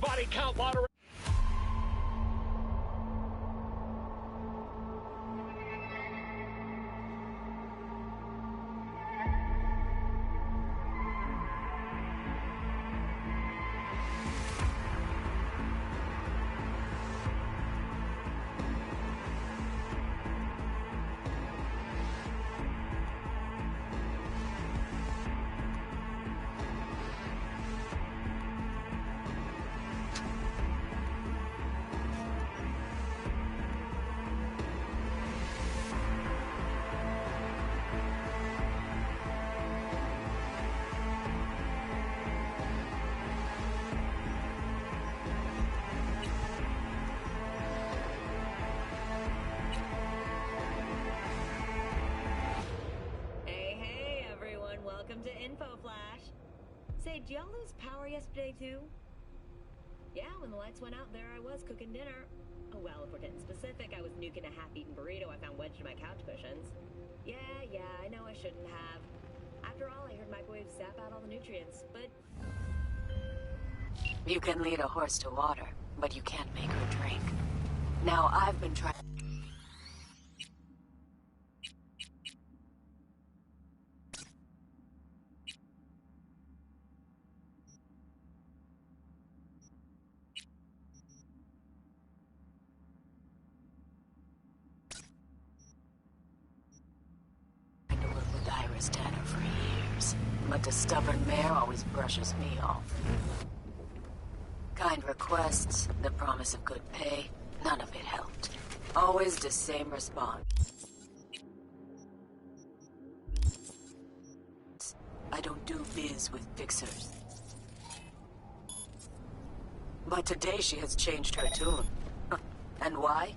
body count moderation. Welcome to Info Flash. Say, did y'all lose power yesterday too? Yeah, when the lights went out, there I was cooking dinner. Oh well, if we're getting specific, I was nuking a half-eaten burrito I found wedged in my couch cushions. Yeah, I know I shouldn't have. After all, I heard microwaves sap out all the nutrients, but... You can lead a horse to water, but you can't make her drink. Now, I've been trying... Tanner for years, but the stubborn mare always brushes me off. Kind requests, the promise of good pay, none of it helped. Always the same response. I don't do biz with fixers. But today she has changed her tune. And why?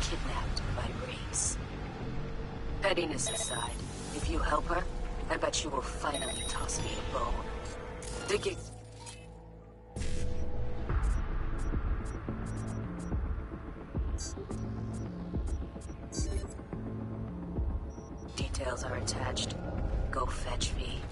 Kidnapped by race. Pettiness aside, if you help her, I bet she will finally toss me a bone. Digging. Details are attached. Go fetch me.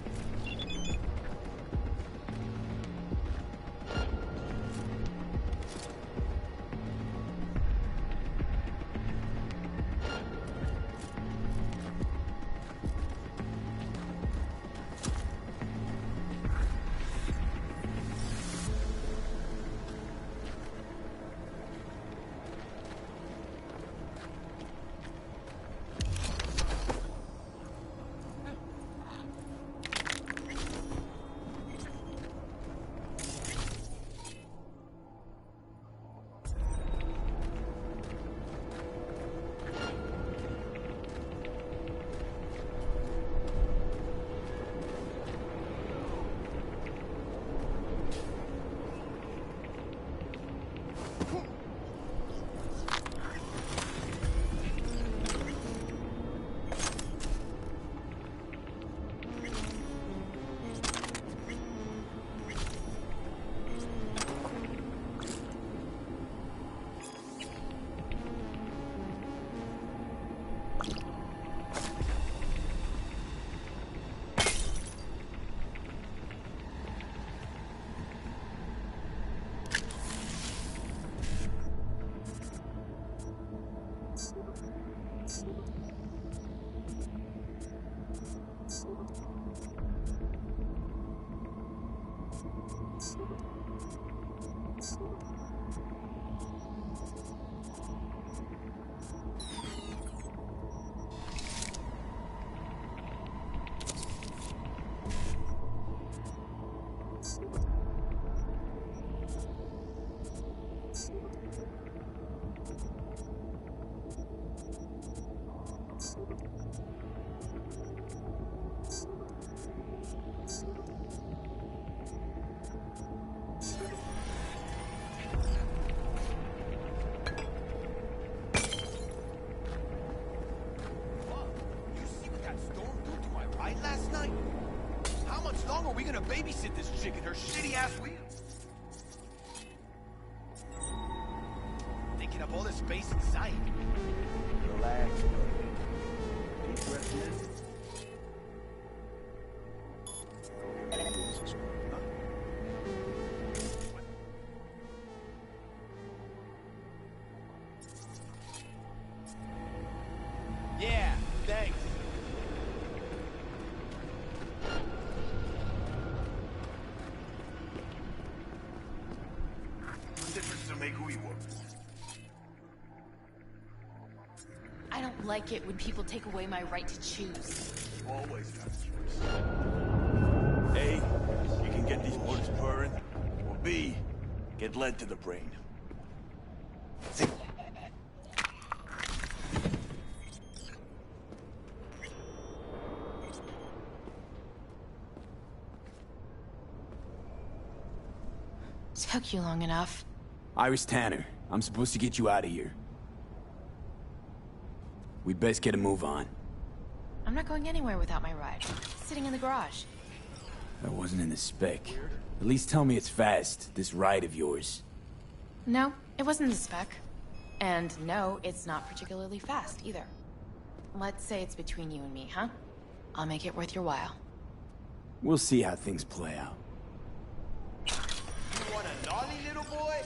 Are we gonna babysit this chick and her shitty-ass wheel? Taking up all the space inside. Relax. Deep breath in. make who you work for. I don't like it when people take away my right to choose. You always have a choice. A, you can get these motors purring, or B, get lead to the brain. Took you long enough. Iris Tanner, I'm supposed to get you out of here. We best get a move on. I'm not going anywhere without my ride. It's sitting in the garage. That wasn't in the spec. At least tell me it's fast, this ride of yours. No, it wasn't the spec. And no, it's not particularly fast either. Let's say it's between you and me, huh? I'll make it worth your while. We'll see how things play out. You want a naughty little boy?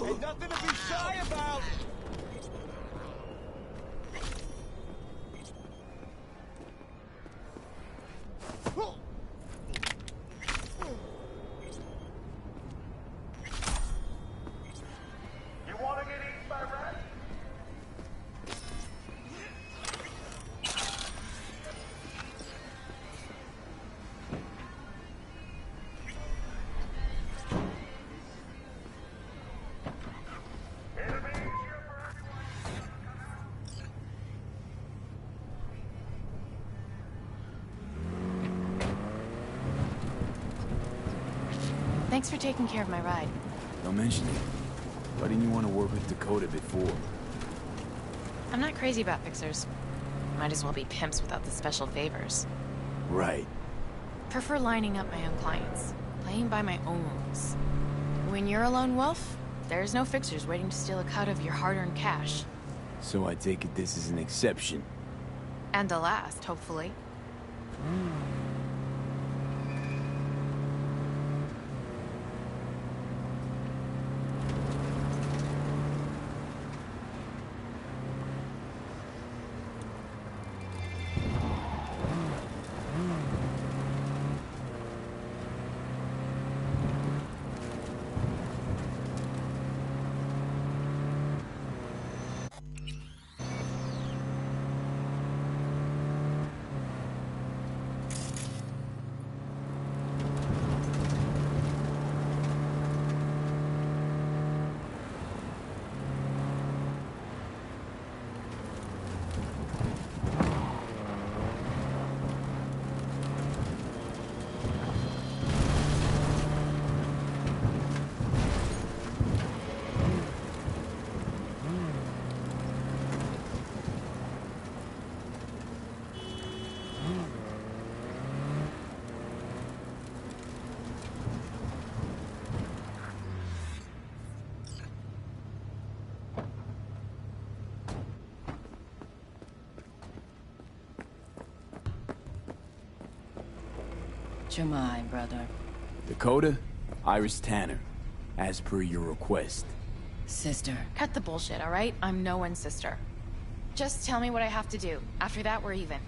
Ain't nothing to be shy about! You wanna get eaten by rats? Thanks for taking care of my ride. Don't mention it. Why didn't you want to work with Dakota before? I'm not crazy about fixers. Might as well be pimps without the special favors. Right. Prefer lining up my own clients, playing by my own rules. When you're a lone wolf, there's no fixers waiting to steal a cut of your hard-earned cash. So I take it this is an exception. And the last, hopefully. Jamai, brother. Dakota, Iris Tanner, as per your request. Sister. Cut the bullshit, all right? I'm no one's sister. Just tell me what I have to do. After that, we're even.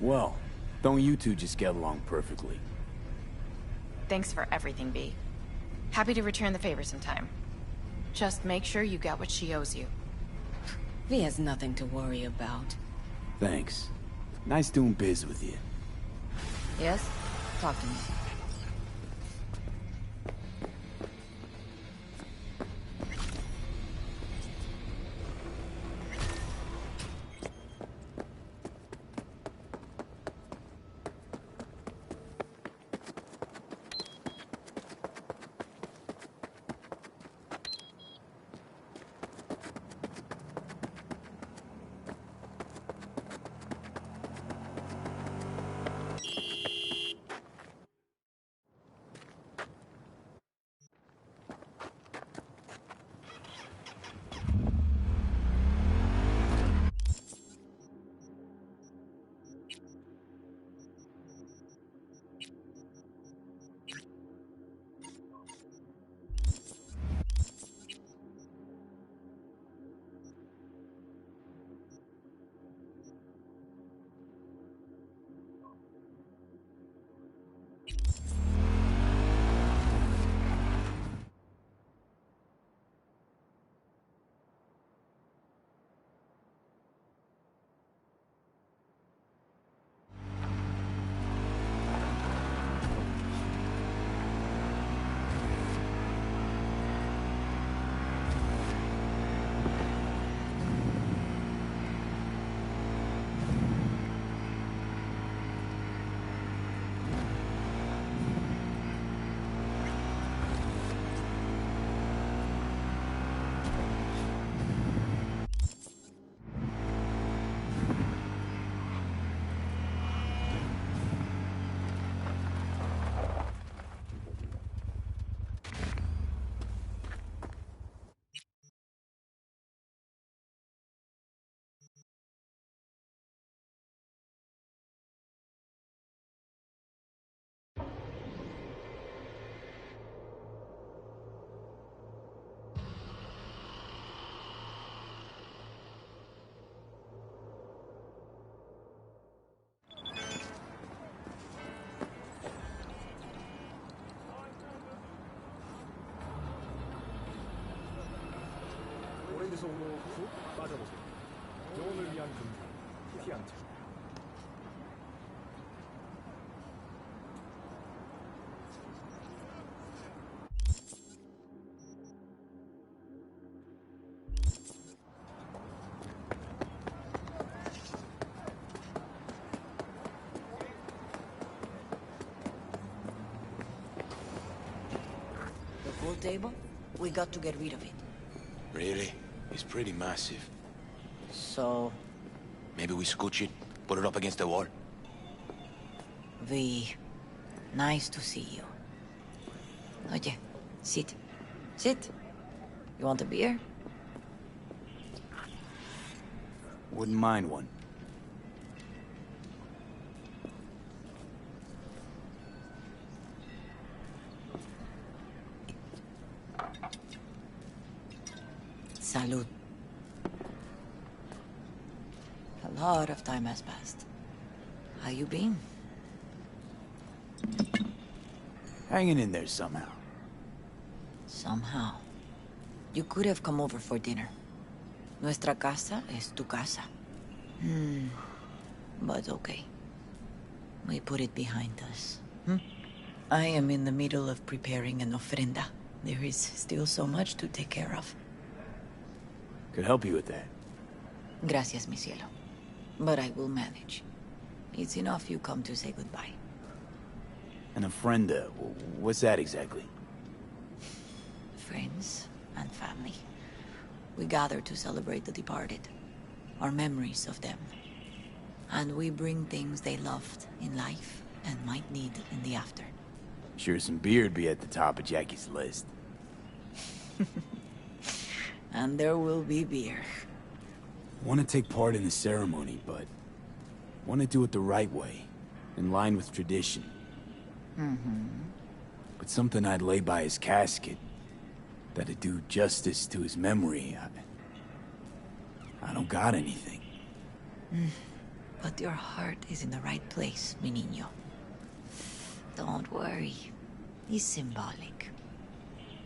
Well, don't you two just get along perfectly? Thanks for everything, B. Happy to return the favor sometime. Just make sure you get what she owes you. V has nothing to worry about. Thanks. Nice doing biz with you. Yes? Talk to me. 주소로 푹 빠져보세요. 영혼을 위한 금주, 피한채. The pool table? We got to get rid of it. Really? It's pretty massive. So, Maybe we scooch it, put it up against the wall. V, nice to see you. Oye, sit. Sit. You want a beer? Wouldn't mind one. Salud. A lot of time has passed. How you been? Hanging in there somehow. Somehow. You could have come over for dinner. Nuestra casa es tu casa. But okay. We put it behind us. I am in the middle of preparing an ofrenda. There is still so much to take care of. Could help you with that. Gracias, mi cielo. But I will manage. It's enough you come to say goodbye. An ofrenda, what's that exactly? Friends and family. We gather to celebrate the departed. Our memories of them. And we bring things they loved in life and might need in the after. Sure some beer'd be at the top of Jackie's list. And there will be beer. Want to take part in the ceremony, but want to do it the right way, in line with tradition. But something I'd lay by his casket, that'd do justice to his memory, I don't got anything. But your heart is in the right place, mi niño. Don't worry. He's symbolic.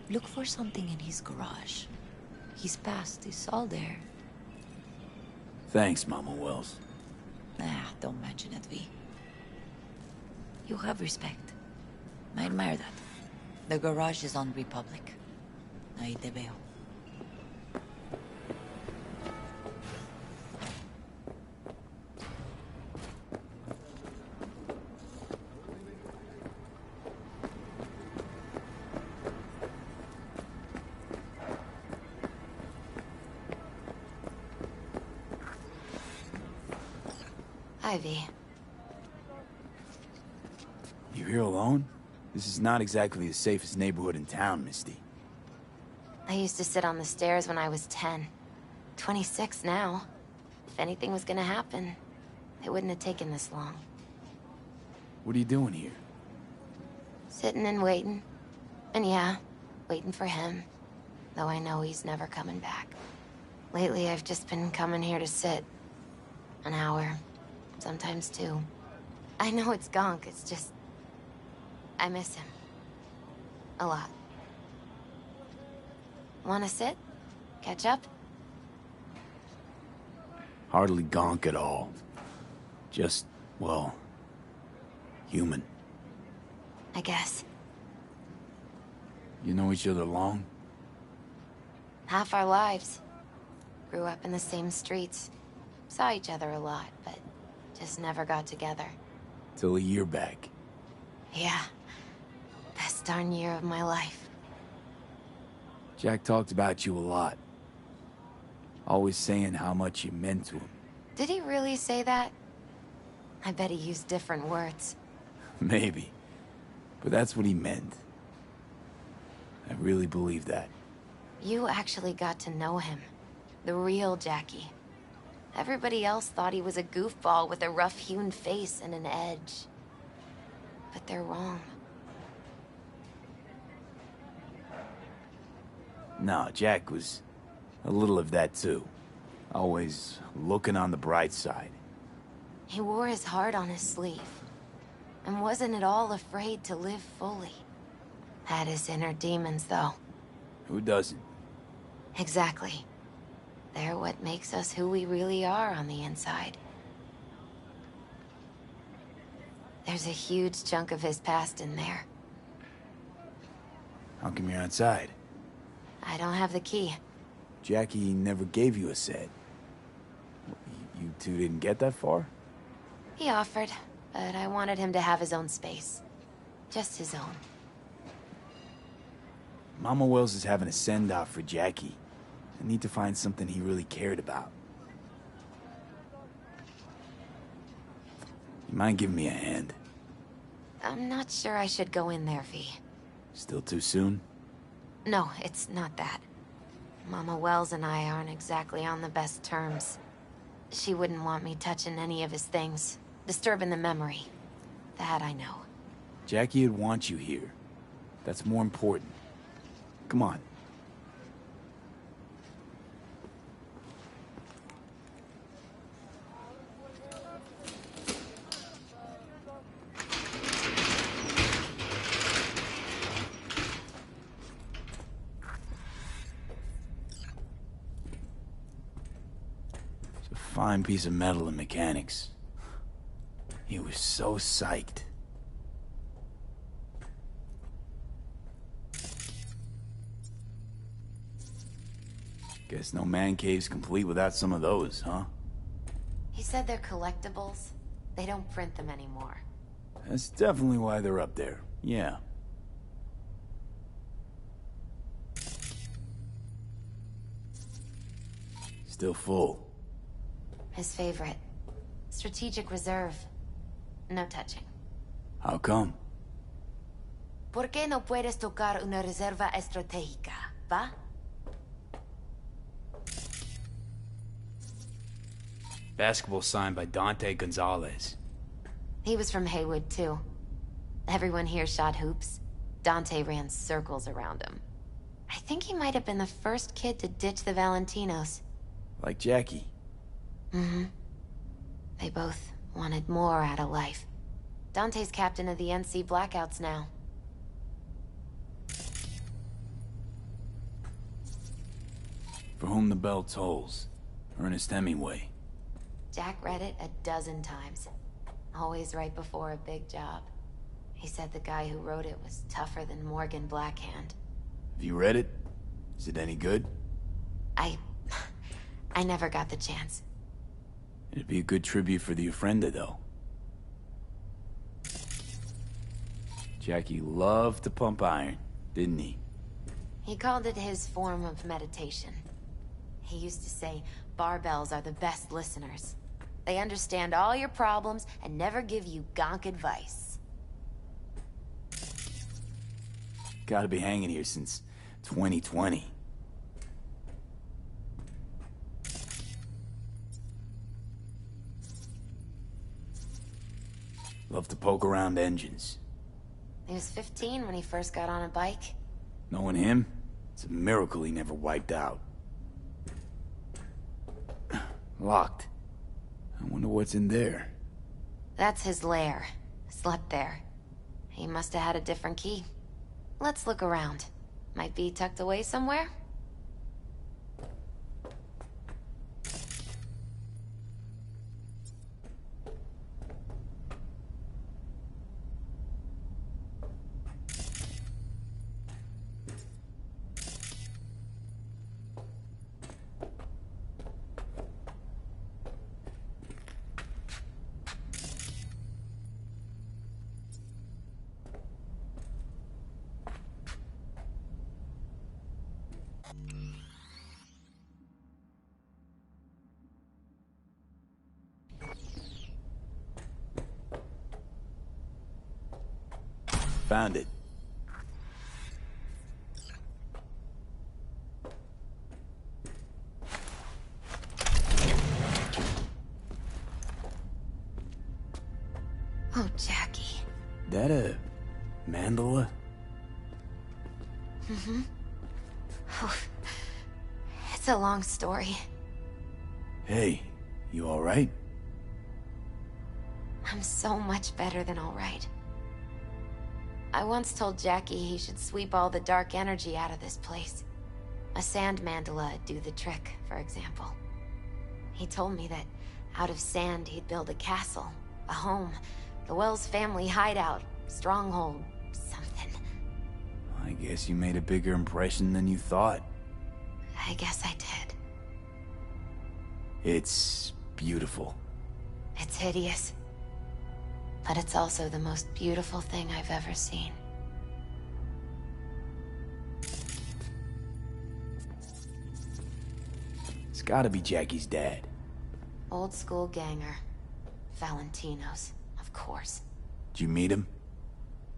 Look for something in his garage. His past is all there. Thanks, Mama Wells. Don't mention it, V. You have respect. I admire that. The garage is on Republic. Ahí te veo. Ivy. You here alone? This is not exactly the safest neighborhood in town, Misty. I used to sit on the stairs when I was 10. 26 now. If anything was gonna happen, it wouldn't have taken this long. What are you doing here? Sitting and waiting. And yeah, waiting for him. Though I know he's never coming back. Lately, I've just been coming here to sit. An hour. Sometimes 2. I know it's gunk, it's just... I miss him. A lot. Wanna sit? Catch up? Hardly gonk at all. Just, well, human. I guess. You know each other long? Half our lives. Grew up in the same streets. Saw each other a lot, but just never got together. Till a year back. Yeah. Best darn year of my life. Jack talked about you a lot. Always saying how much you meant to him. Did he really say that? I bet he used different words. Maybe. But that's what he meant. I really believe that. You actually got to know him. The real Jackie. Everybody else thought he was a goofball with a rough-hewn face and an edge. But they're wrong. No, Jack was a little of that too. Always looking on the bright side. He wore his heart on his sleeve. And wasn't at all afraid to live fully. Had his inner demons, though. Who doesn't? Exactly. They're what makes us who we really are on the inside. There's a huge chunk of his past in there. How come you're outside? I don't have the key. Jackie never gave you a set. You two didn't get that far? He offered, but I wanted him to have his own space. Just his own. Mama Wells is having a send-off for Jackie. I need to find something he really cared about. You mind giving me a hand? I'm not sure I should go in there, V. Still too soon? No, it's not that. Mama Wells and I aren't exactly on the best terms. She wouldn't want me touching any of his things, disturbing the memory. That I know. Jackie would want you here. That's more important. Come on. It's a fine piece of metal in mechanics. He was so psyched. Guess no man cave's complete without some of those, huh? He said they're collectibles. They don't print them anymore. That's definitely why they're up there. Yeah. Still full. His favorite. Strategic reserve. No touching. How come? ¿Por qué no puedes tocar una reserva estratégica, va? Basketball signed by Dante Gonzalez. He was from Haywood, too. Everyone here shot hoops. Dante ran circles around him. I think he might have been the first kid to ditch the Valentinos. Like Jackie. Mm-hmm. They both wanted more out of life. Dante's captain of the NC Blackouts now. For whom the bell tolls. Ernest Hemingway. Jack read it a dozen times. Always right before a big job. He said the guy who wrote it was tougher than Morgan Blackhand. Have you read it? Is it any good? I never got the chance. It'd be a good tribute for the Ofrenda, though. Jackie loved to pump iron, didn't he? He called it his form of meditation. He used to say, barbells are the best listeners. They understand all your problems and never give you gonk advice. Gotta be hanging here since 2020. Love to poke around engines. He was 15 when he first got on a bike. Knowing him, it's a miracle he never wiped out. Locked. I wonder what's in there. That's his lair. Slept there. He must have had a different key. Let's look around. Might be tucked away somewhere? Found it. Oh, Jackie. That a mandala? Mm-hmm. Oh, it's a long story. Hey, you alright? I'm so much better than all right. I once told Jackie he should sweep all the dark energy out of this place. A sand mandala do the trick, for example. He told me that out of sand he'd build a castle, a home, the Wells family hideout, stronghold, something. I guess you made a bigger impression than you thought. I guess I did. It's beautiful. It's hideous. But it's also the most beautiful thing I've ever seen. It's gotta be Jackie's dad. Old school ganger. Valentino's, of course. Did you meet him?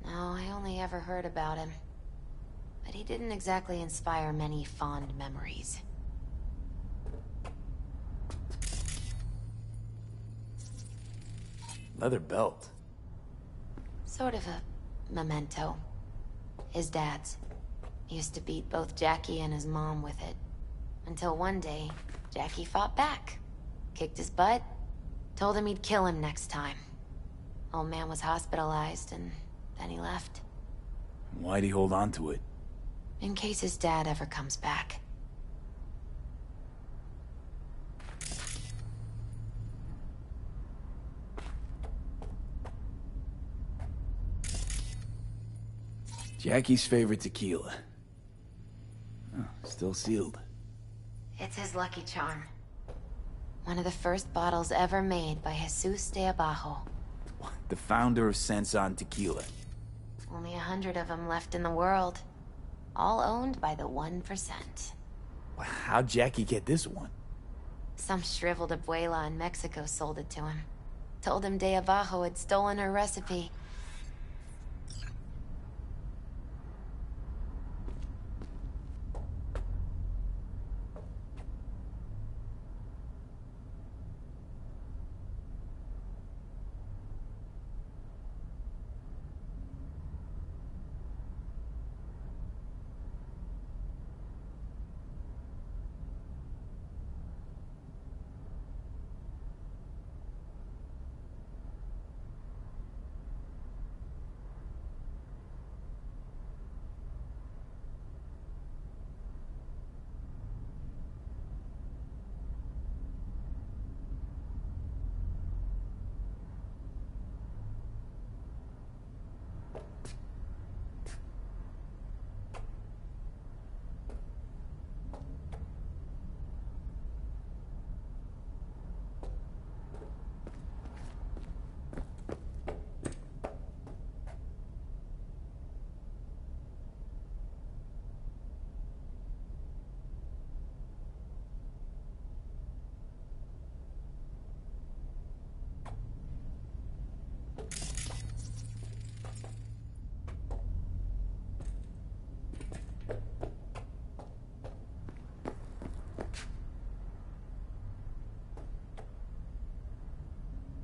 No, I only ever heard about him. But he didn't exactly inspire many fond memories. Leather belt. Sort of a memento. His dad's. He used to beat both Jackie and his mom with it. Until one day, Jackie fought back. Kicked his butt. Told him he'd kill him next time. Old man was hospitalized, and then he left. Why'd he hold on to it? In case his dad ever comes back. Jackie's favorite tequila. Oh, still sealed. It's his lucky charm. One of the first bottles ever made by Jesus de Abajo. The founder of Sensan Tequila. Only 100 of them left in the world. All owned by the 1%. How'd Jackie get this one? Some shriveled abuela in Mexico sold it to him. Told him de Abajo had stolen her recipe.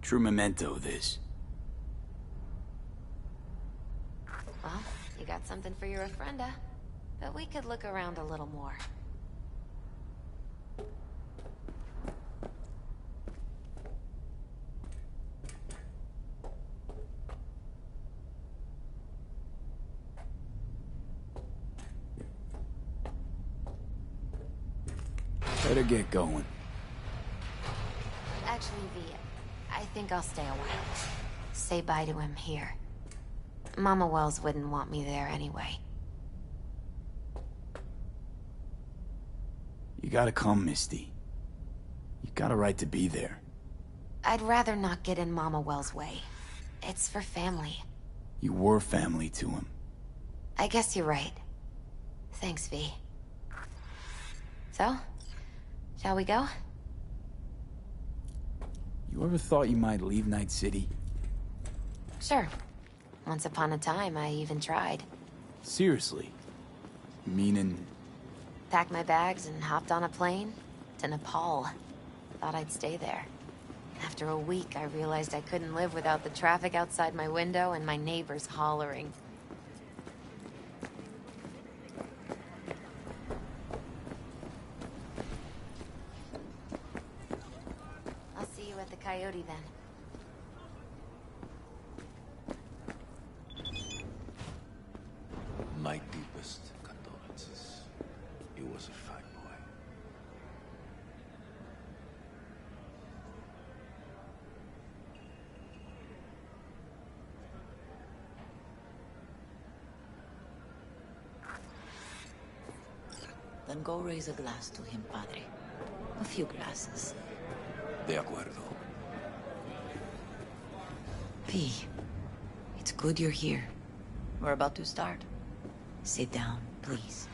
True memento, this. Well, you got something for your ofrenda. But we could look around a little more. Better get going. Actually, V, I think I'll stay a while. Say bye to him here. Mama Wells wouldn't want me there anyway. You gotta come, Misty. You got a right to be there. I'd rather not get in Mama Wells' way. It's for family. You were family to him. I guess you're right. Thanks, V. So, shall we go? You ever thought you might leave Night City? Sure. Once upon a time, I even tried. Seriously? Meaning... Packed my bags and hopped on a plane to Nepal. Thought I'd stay there. After a week, I realized I couldn't live without the traffic outside my window and my neighbors hollering. I'll see you at the Coyote then. My deepest condolences. He was a fat boy. Then go raise a glass to him, Padre. A few glasses. De acuerdo. V, it's good you're here. We're about to start. Sit down, please.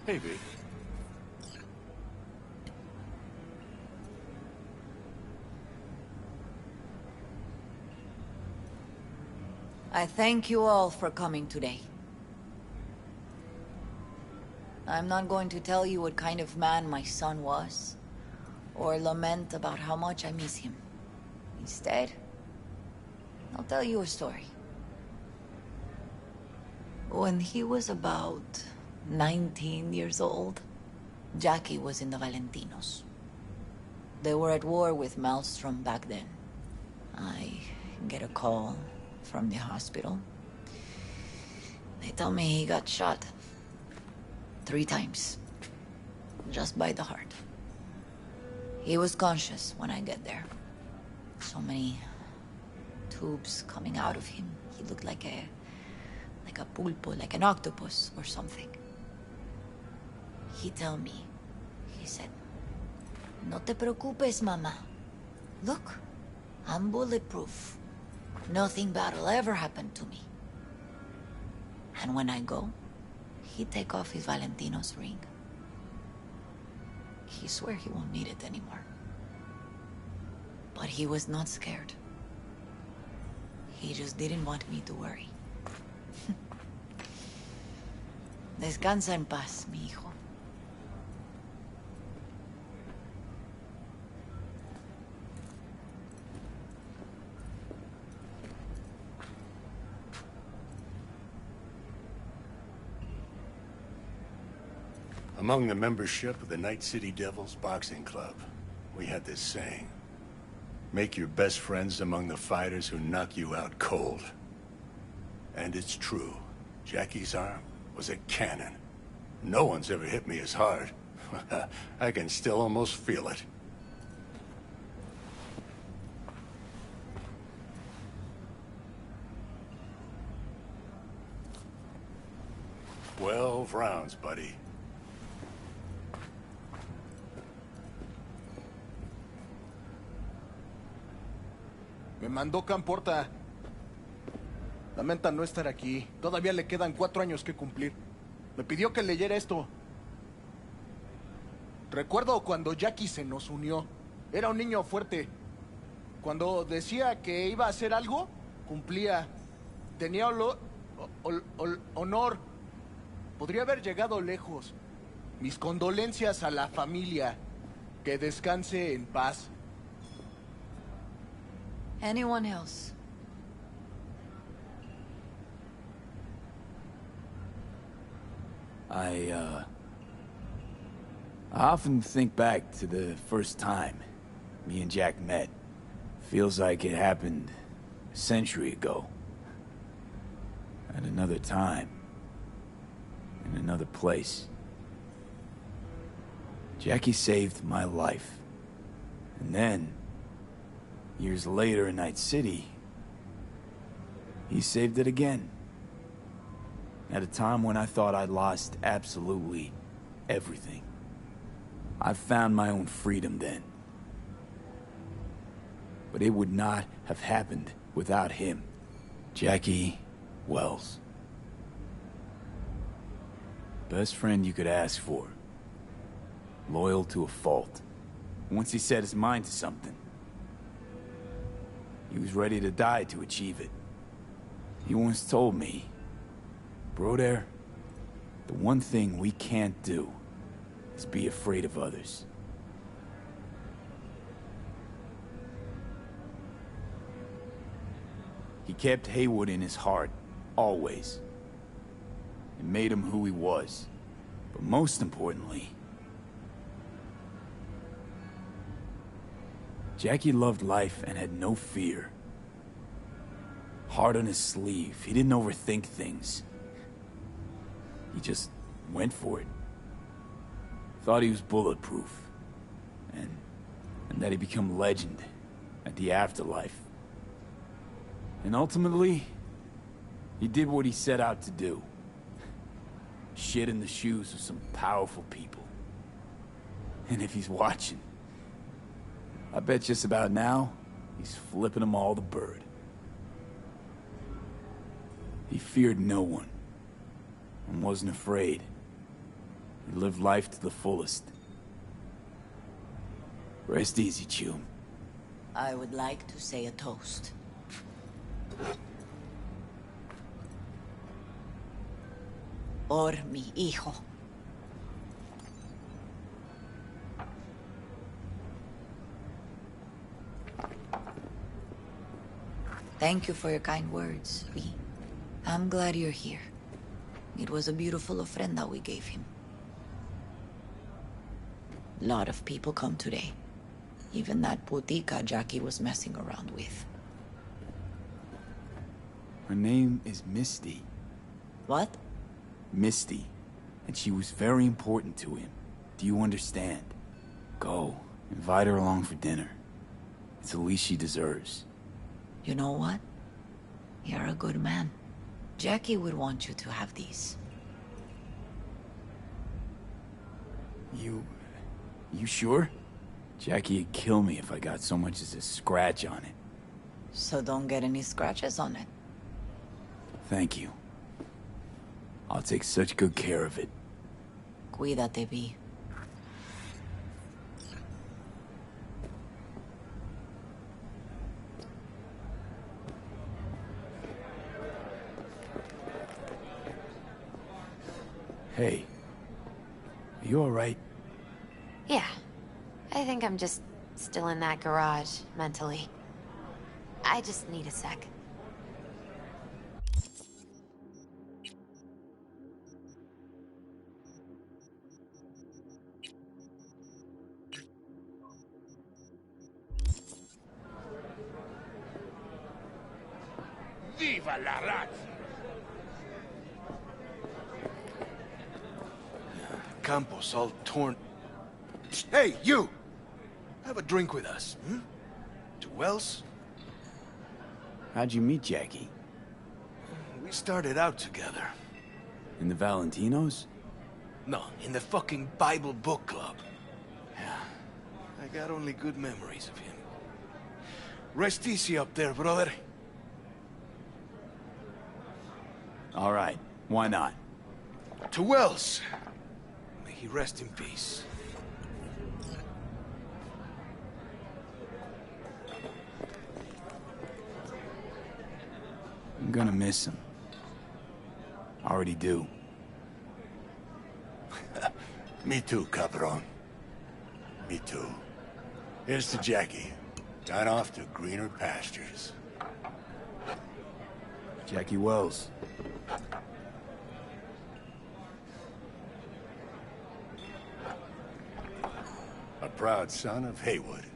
Hey, V. I thank you all for coming today. I'm not going to tell you what kind of man my son was, or lament about how much I miss him. Instead, I'll tell you a story. When he was about 19 years old, Jackie was in the Valentinos. They were at war with Maelstrom back then. I get a call from the hospital. They tell me he got shot 3 times, just by the heart. He was conscious when I get there. So many tubes coming out of him. He looked like a pulpo, like an octopus or something. He tell me, he said, "No te preocupes, mama. Look, I'm bulletproof. Nothing bad will ever happen to me." And when I go, he take off his Valentino's ring. He swear he won't need it anymore. But he was not scared. He just didn't want me to worry. Descansa en paz, mi hijo. Among the membership of the Night City Devils Boxing Club, we had this saying: make your best friends among the fighters who knock you out cold. And it's true. Jackie's arm was a cannon. No one's ever hit me as hard. I can still almost feel it. "12 rounds, buddy." Me mandó Camporta. Lamenta no estar aquí. Todavía le quedan 4 años que cumplir. Me pidió que leyera esto. Recuerdo cuando Jackie se nos unió. Era un niño fuerte. Cuando decía que iba a hacer algo, cumplía. Tenía honor. Podría haber llegado lejos. Mis condolencias a la familia. Que descanse en paz. Anyone else? I often think back to the first time me and Jack met. Feels like it happened a century ago. At another time. In another place. Jackie saved my life. And then, years later in Night City, he saved it again. At a time when I thought I'd lost absolutely everything. I found my own freedom then. But it would not have happened without him. Jackie Wells. Best friend you could ask for. Loyal to a fault. Once he set his mind to something, he was ready to die to achieve it. He once told me, "Brother, the one thing we can't do is be afraid of others." He kept Haywood in his heart, always. It made him who he was. But most importantly, Jackie loved life and had no fear. Heart on his sleeve. He didn't overthink things. He just went for it. Thought he was bulletproof. And that he'd become legend at the afterlife. And ultimately, he did what he set out to do. Shit in the shoes of some powerful people. And if he's watching, I bet just about now, he's flipping them all the bird. He feared no one, and wasn't afraid. He lived life to the fullest. Rest easy, Chum. I would like to say a toast. Por mi hijo. Thank you for your kind words, V. I'm glad you're here. It was a beautiful ofrenda we gave him. A lot of people come today. Even that putica Jackie was messing around with. Her name is Misty. What? Misty. And she was very important to him. Do you understand? Go. Invite her along for dinner. It's the least she deserves. You know what? You're a good man. Jackie would want you to have these. You sure? Jackie'd kill me if I got so much as a scratch on it. So don't get any scratches on it. Thank you. I'll take such good care of it. Cuídate, V. Hey. Are you alright? Yeah. I think I'm just still in that garage, mentally. I just need a sec. Viva la raza! Campos all torn. Hey, you! Have a drink with us, hmm? To Wells? How'd you meet Jackie? We started out together. In the Valentinos? No, in the fucking Bible book club. Yeah, I got only good memories of him. Rest easy up there, brother. All right. Why not? To Wells. May he rest in peace. I'm gonna miss him. Already do. Me too, Cabron. Me too. Here's to Jackie. Gone off to greener pastures. Jackie Wells. A proud son of Haywood.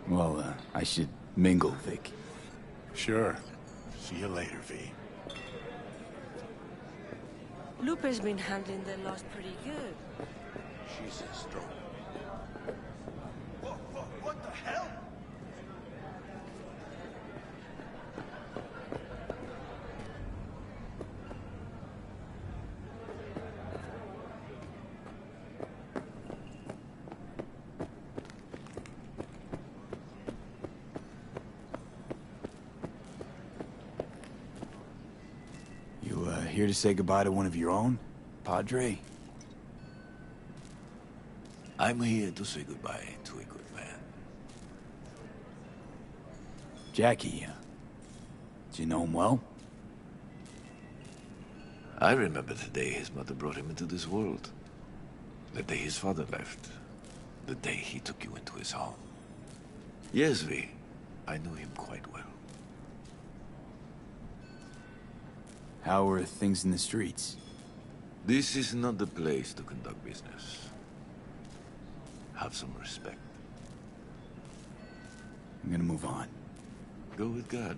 Well, I should mingle, Vic. Sure. See you later, V. Lupe's been handling the loss pretty good. She's a strong. What the hell? You, here to say goodbye to one of your own, Padre? I'm here to say goodbye to a good man. Jackie, do you know him well? I remember the day his mother brought him into this world. The day his father left. The day he took you into his home. Yes, V. I knew him quite well. How are things in the streets? This is not the place to conduct business. Have some respect. I'm gonna move on. Go with God.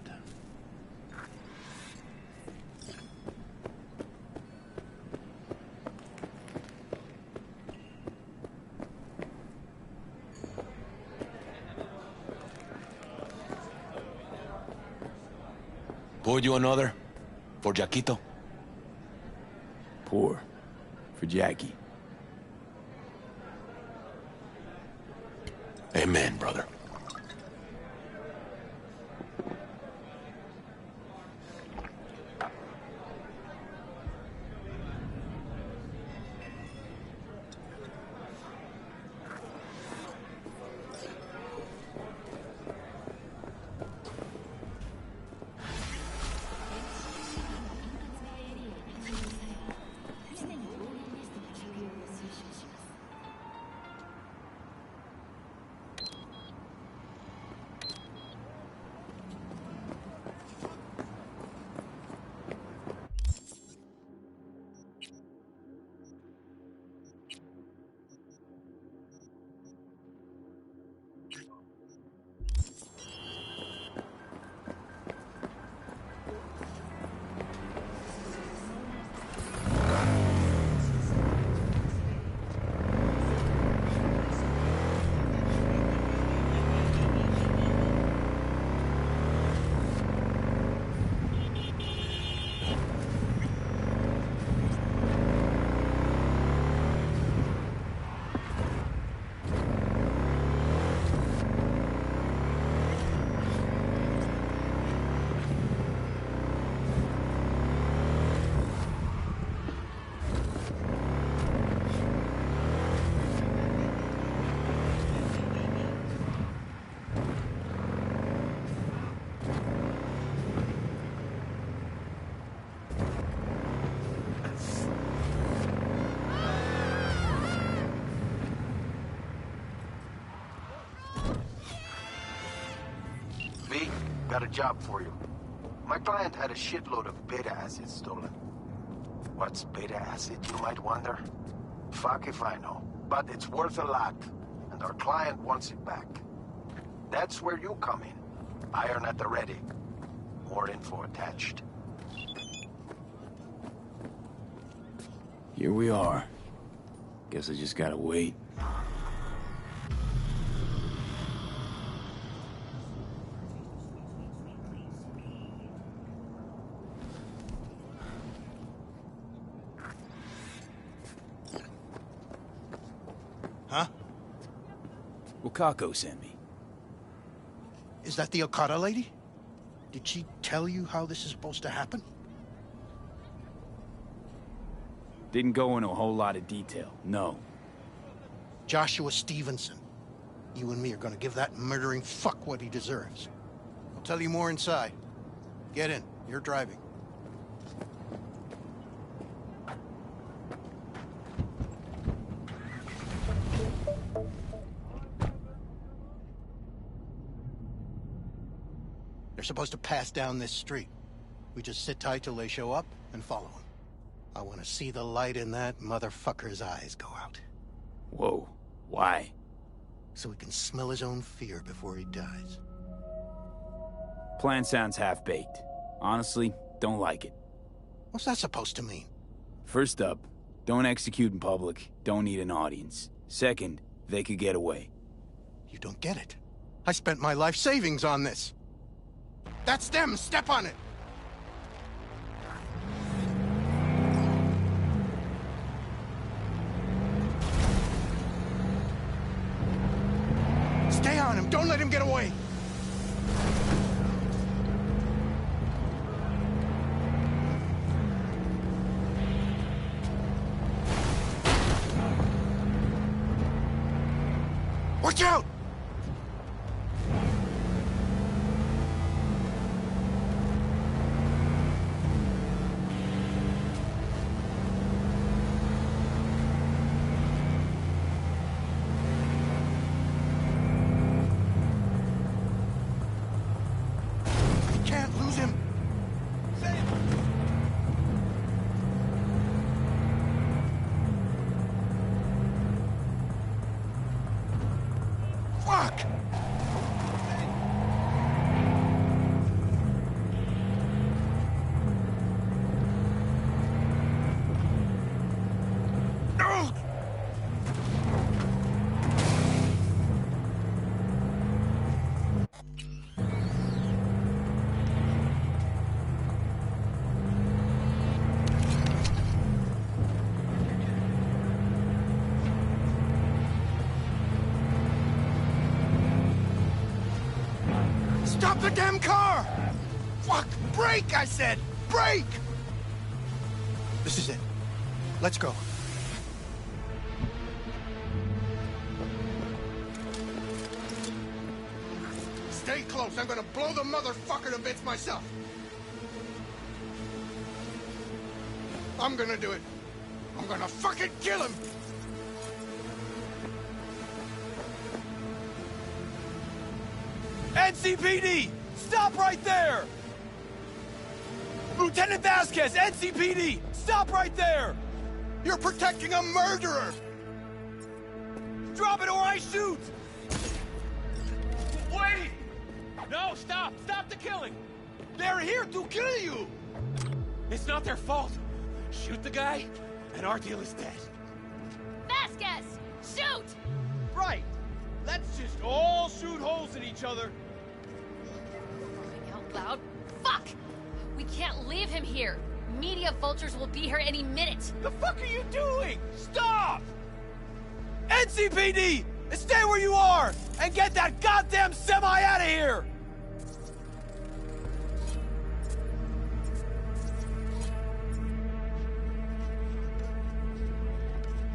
Pour you another? For Jaquito? Pour. For Jackie. Amen, brother. Got a job for you. My client had a shitload of beta acid stolen. What's beta acid, you might wonder? Fuck if I know. But it's worth a lot, and our client wants it back. That's where you come in. Iron at the ready. More info attached. Here we are. Guess I just gotta wait. Huh? Wakako sent me. Is that the Okada lady? Did she tell you how this is supposed to happen? Didn't go into a whole lot of detail, no. Joshua Stevenson. You and me are gonna give that murdering fuck what he deserves. I'll tell you more inside. Get in. You're driving. They're supposed to pass down this street. We just sit tight till they show up and follow them. I want to see the light in that motherfucker's eyes go out. Whoa, why? So he can smell his own fear before he dies. Plan sounds half-baked. Honestly, don't like it. What's that supposed to mean? First up, don't execute in public, don't need an audience. Second, they could get away. You don't get it. I spent my life savings on this. That's them! Step on it! Stay on him! Don't let him get away! Watch out! Fuck! Stop the damn car! Fuck! Brake, I said! Brake! This is it. Let's go. Stay close. I'm gonna blow the motherfucker to bits myself. I'm gonna do it. I'm gonna fucking kill him! NCPD! Stop right there! Lieutenant Vasquez, NCPD! Stop right there! You're protecting a murderer! Drop it or I shoot! Wait! No, stop! Stop the killing! They're here to kill you! It's not their fault. Shoot the guy, and our deal is dead. Vasquez! Shoot! Right! Let's just all shoot holes in each other. Crying out loud. Fuck! We can't leave him here. Media vultures will be here any minute. The fuck are you doing? Stop! NCPD! Stay where you are! And get that goddamn semi out of here!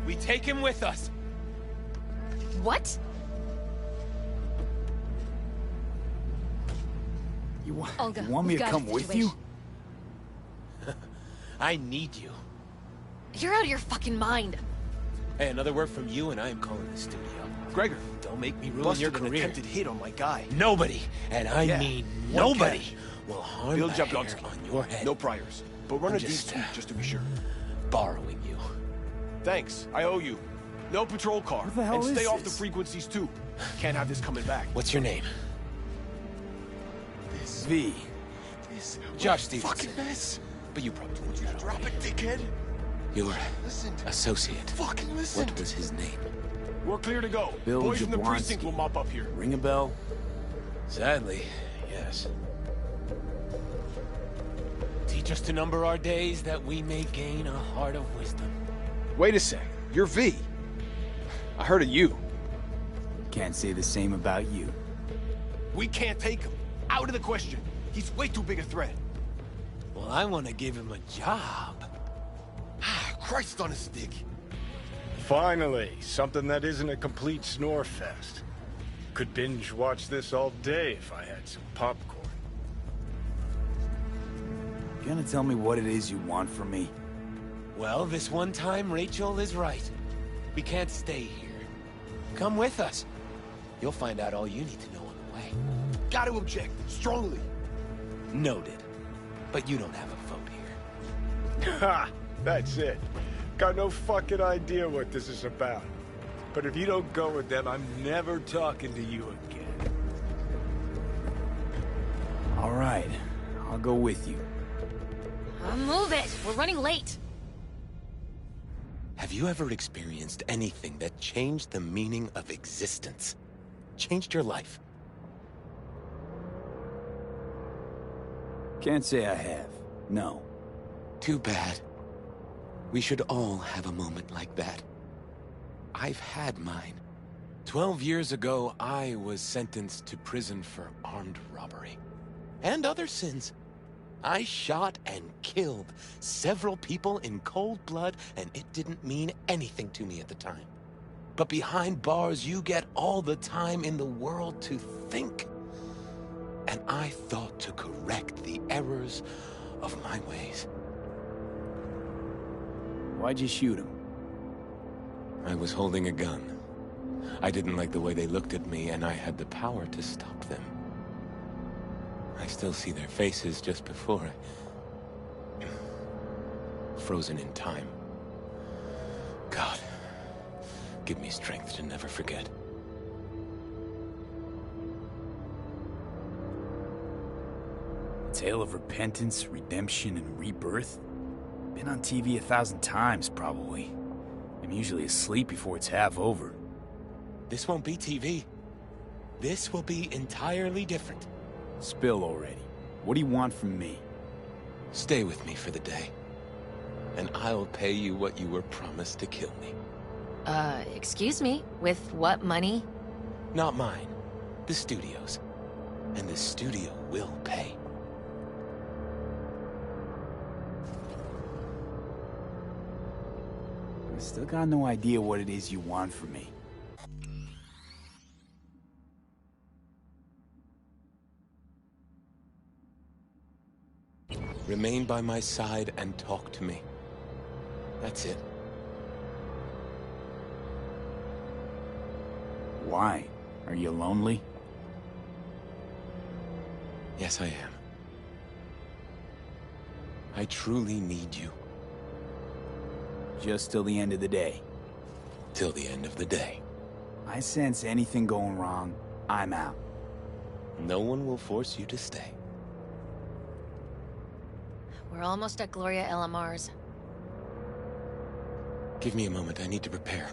We take him with us. What? Olga, you want me we've to got a come with you? I need you. You're out of your fucking mind. Hey, another word from you and I am calling the studio. Gregor, don't make me ruin busted your an career. attempted hit on my guy. Nobody, and I mean nobody, cash. will harm Bill the hair Jablonski. on your head. No priors. But run I'm a deep just, sweep just to be sure. Borrowing you. Thanks, I owe you. No patrol car. What the hell and stay is off the this? frequencies too. Can't have this coming back. What's your name? This. V. This. Josh Stevenson. Fucking mess. But you probably told You that drop already. it, dickhead. Your Listen. associate. Fucking listen. What was his name? We're clear to go. Bill Boys from the Jablonski. precinct will mop up here. Ring a bell? Sadly, yes. Teach us to number our days that we may gain a heart of wisdom. Wait a sec. You're V. I heard of you. Can't say the same about you. We can't take him. Out of the question. He's way too big a threat. Well, I want to give him a job. Christ on a stick. Finally, something that isn't a complete snore fest. Could binge watch this all day if I had some popcorn. You gonna tell me what it is you want from me? Well, this one time, Rachel is right. We can't stay here. Come with us. You'll find out all you need to know on the way. Gotta object. Strongly. Noted. But you don't have a vote here. Ha! That's it. Got no fucking idea what this is about. But if you don't go with them, I'm never talking to you again. All right, I'll go with you. Move it! We're running late. Have you ever experienced anything that changed the meaning of existence? Changed your life? Can't say I have. No. Too bad. We should all have a moment like that. I've had mine. 12 years ago, I was sentenced to prison for armed robbery. And other sins. I shot and killed several people in cold blood, and it didn't mean anything to me at the time. But behind bars, you get all the time in the world to think. And I thought to correct the errors of my ways. Why'd you shoot him? I was holding a gun. I didn't like the way they looked at me, and I had the power to stop them. I still see their faces just before I... frozen in time. God, give me strength to never forget. A tale of repentance, redemption, and rebirth? Been on TV 1,000 times, probably. I'm usually asleep before it's half over. This won't be TV. This will be entirely different. Spill already. What do you want from me? Stay with me for the day, and I'll pay you what you were promised to kill me. Excuse me? With what money? Not mine. The studio's. And the studio will pay. I still got no idea what it is you want from me. Remain by my side and talk to me. That's it. Why? Are you lonely? Yes, I am. I truly need you. Just till the end of the day. Till the end of the day. I sense anything going wrong, I'm out. No one will force you to stay. We're almost at Gloria LMR's. Give me a moment, I need to prepare.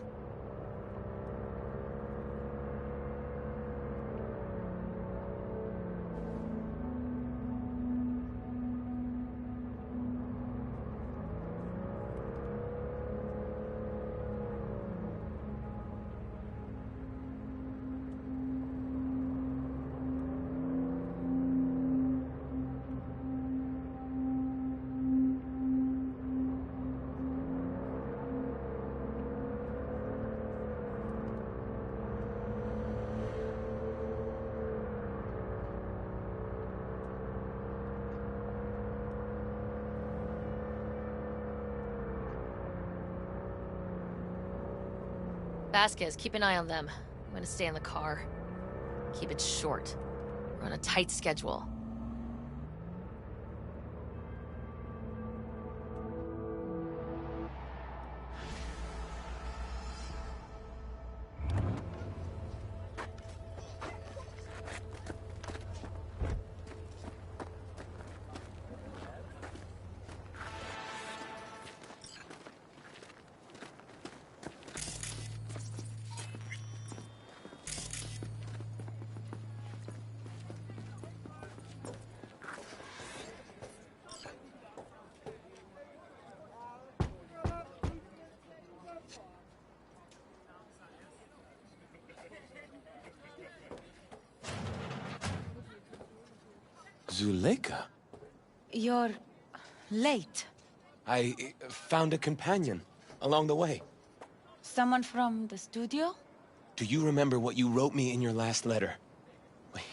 Vasquez, keep an eye on them. I'm gonna stay in the car. Keep it short. We're on a tight schedule. Zuleika? You're late. I found a companion along the way. Someone from the studio? Do you remember what you wrote me in your last letter?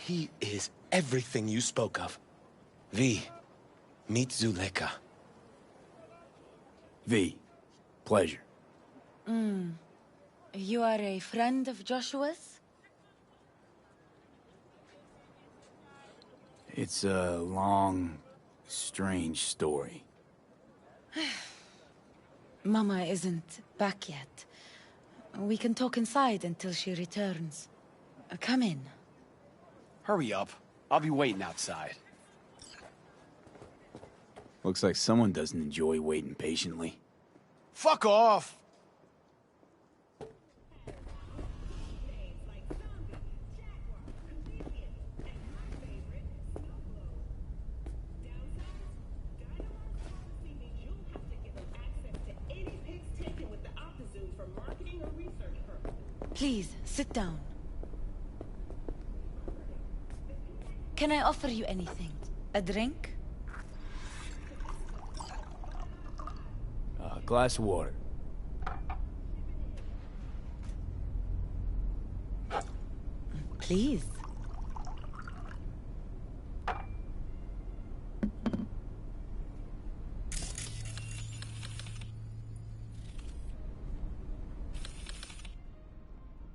He is everything you spoke of. V, meet Zuleika. V, pleasure. You are a friend of Joshua's? It's a long, strange story. Mama isn't back yet. We can talk inside until she returns. Come in. Hurry up. I'll be waiting outside. Looks like someone doesn't enjoy waiting patiently. Fuck off! Please, sit down. Can I offer you anything? A drink? A glass of water. Please.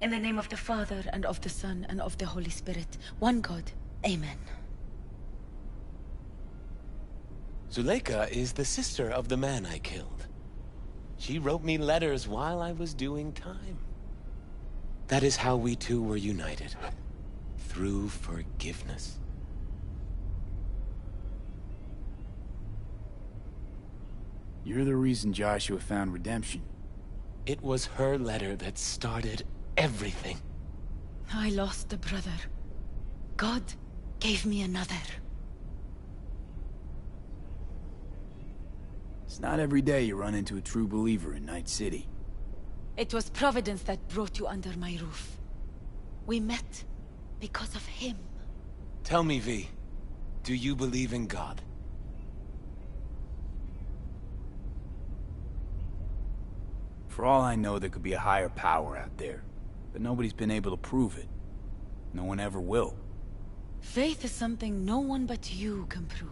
In the name of the Father, and of the Son, and of the Holy Spirit, one God. Amen. Zuleika is the sister of the man I killed. She wrote me letters while I was doing time. That is how we two were united. Through forgiveness. You're the reason Joshua found redemption. It was her letter that started everything. I lost a brother. God gave me another. It's not every day you run into a true believer in Night City. It was Providence that brought you under my roof. We met because of him. Tell me, V, do you believe in God? For all I know, there could be a higher power out there, but nobody's been able to prove it. No one ever will. Faith is something no one but you can prove.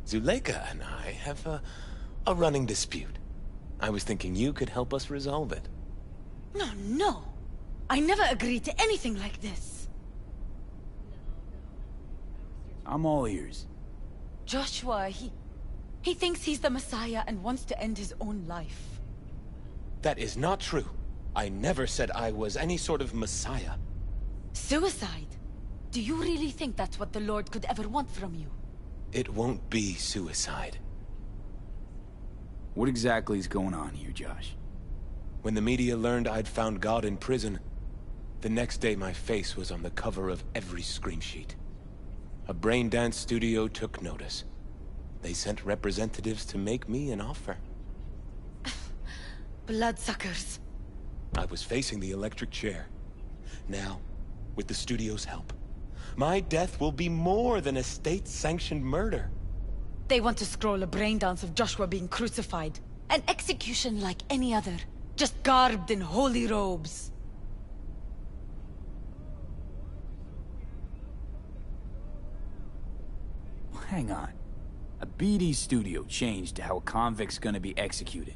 Zuleika and I have a running dispute. I was thinking you could help us resolve it. No. I never agreed to anything like this. I'm all ears. Joshua, he thinks he's the Messiah and wants to end his own life. That is not true. I never said I was any sort of Messiah. Suicide? Do you really think that's what the Lord could ever want from you? It won't be suicide. What exactly is going on here, Josh? When the media learned I'd found God in prison, the next day my face was on the cover of every screen sheet. A brain dance studio took notice. They sent representatives to make me an offer. Bloodsuckers. I was facing the electric chair. Now, with the studio's help, my death will be more than a state-sanctioned murder. They want to scroll a brain dance of Joshua being crucified. An execution like any other, just garbed in holy robes. Hang on. A BD studio changed how a convict's gonna be executed.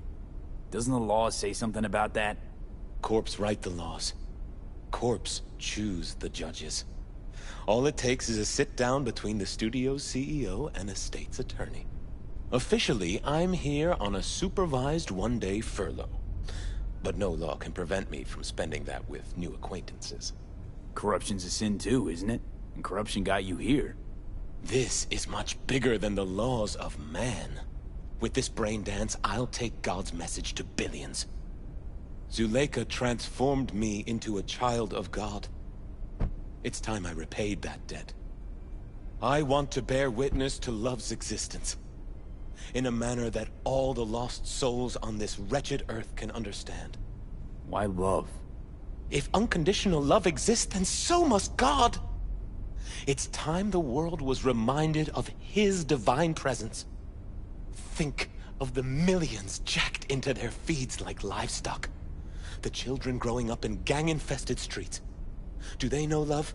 Doesn't the law say something about that? Corps write the laws. Corps choose the judges. All it takes is a sit-down between the studio's CEO and a state's attorney. Officially, I'm here on a supervised one-day furlough. But no law can prevent me from spending that with new acquaintances. Corruption's a sin too, isn't it? And corruption got you here. This is much bigger than the laws of man. With this brain dance, I'll take God's message to billions. Zuleika transformed me into a child of God. It's time I repaid that debt. I want to bear witness to love's existence, in a manner that all the lost souls on this wretched earth can understand. Why love? If unconditional love exists, then so must God. It's time the world was reminded of His divine presence. Think of the millions jacked into their feeds like livestock. The children growing up in gang-infested streets. Do they know love?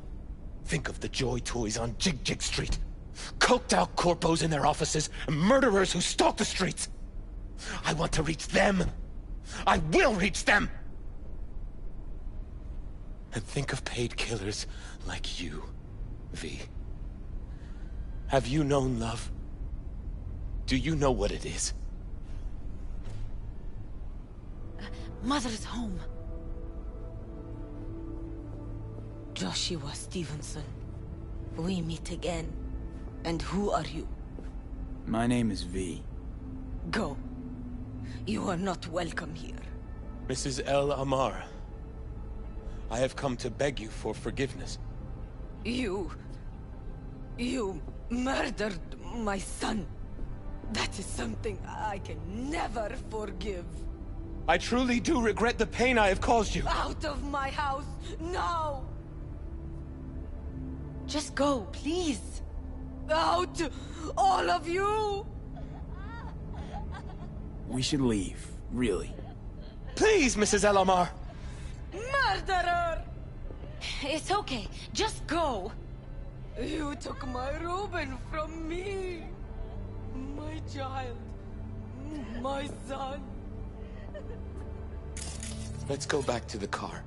Think of the joy toys on Jig Jig Street. Coked-out corpos in their offices, and murderers who stalk the streets. I want to reach them. I will reach them! And think of paid killers like you, V. Have you known love? Do you know what it is? Mother's home. Joshua Stevenson. We meet again. And who are you? My name is V. Go. You are not welcome here. Mrs. El Amar, I have come to beg you for forgiveness. You murdered my son. That is something I can never forgive. I truly do regret the pain I have caused you. Out of my house, now! Just go, please. Out, all of you! We should leave, really. Please, Mrs. El Amar! Murderer! It's okay, just go. You took my Reuben from me. My child. My son. Let's go back to the car.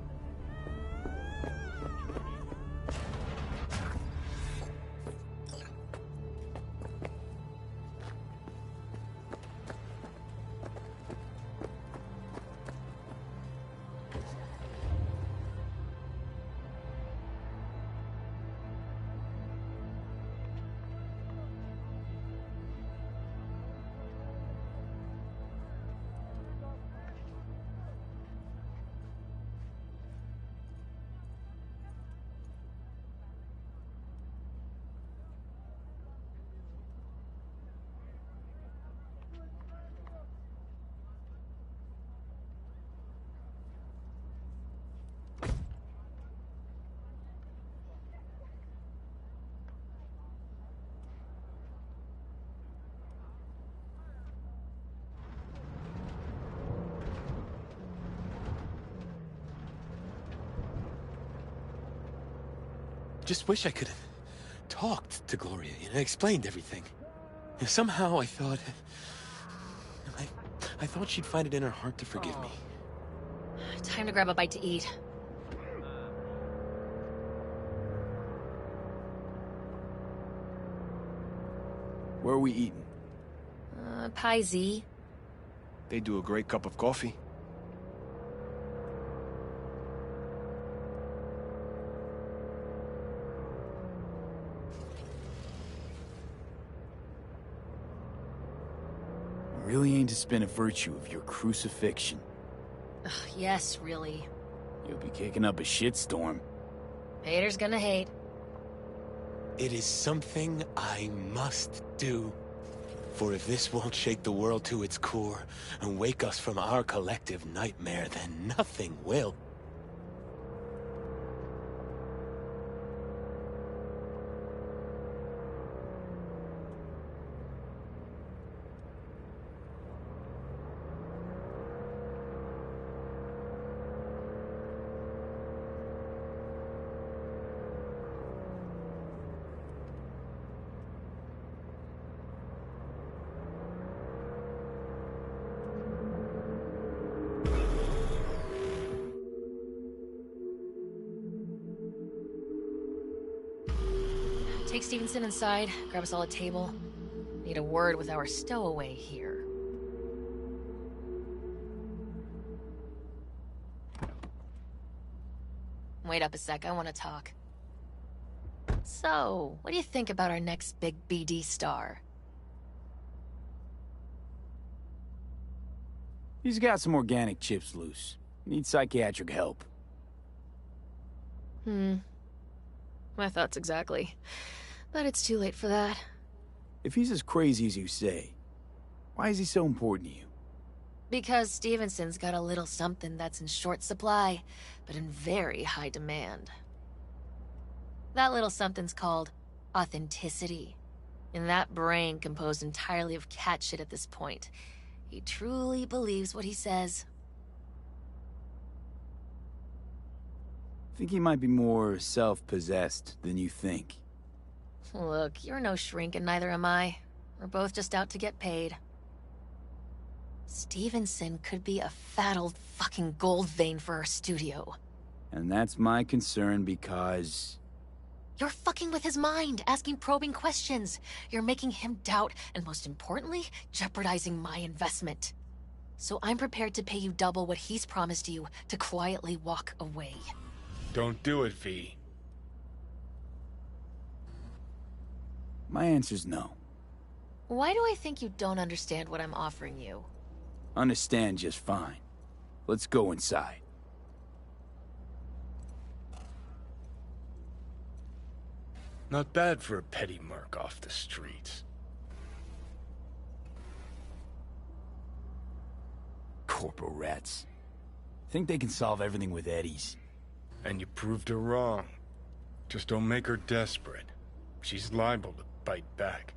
just wish I could have talked to Gloria, explained everything. Somehow I thought... I thought she'd find it in her heart to forgive me. Time to grab a bite to eat. Where are we eating? Pie Z. They do a great cup of coffee. Really aim to spin a virtue of your crucifixion. Ugh, yes, really. You'll be kicking up a shitstorm. Haters gonna hate. It is something I must do. For if this won't shake the world to its core and wake us from our collective nightmare, then nothing will. Take Stevenson inside, grab us all a table. Need a word with our stowaway here. Wait up a sec, I want to talk. So, what do you think about our next big BD star? He's got some organic chips loose. Needs psychiatric help. My thoughts exactly. But it's too late for that. If he's as crazy as you say, why is he so important to you? Because Stevenson's got a little something that's in short supply, but in very high demand. That little something's called authenticity. In that brain composed entirely of cat shit at this point, he truly believes what he says. I think he might be more self-possessed than you think. Look, you're no shrink and neither am I. We're both just out to get paid. Stevenson could be a fat old fucking gold vein for our studio. And that's my concern because... You're fucking with his mind, asking probing questions. You're making him doubt, and most importantly, jeopardizing my investment. So I'm prepared to pay you double what he's promised you to quietly walk away. Don't do it, V. My answer's no. Why do I think you don't understand what I'm offering you? Understand just fine. Let's go inside. Not bad for a petty merc off the streets. Corporal rats. Think they can solve everything with eddies. And you proved her wrong. Just don't make her desperate. She's liable to bite back.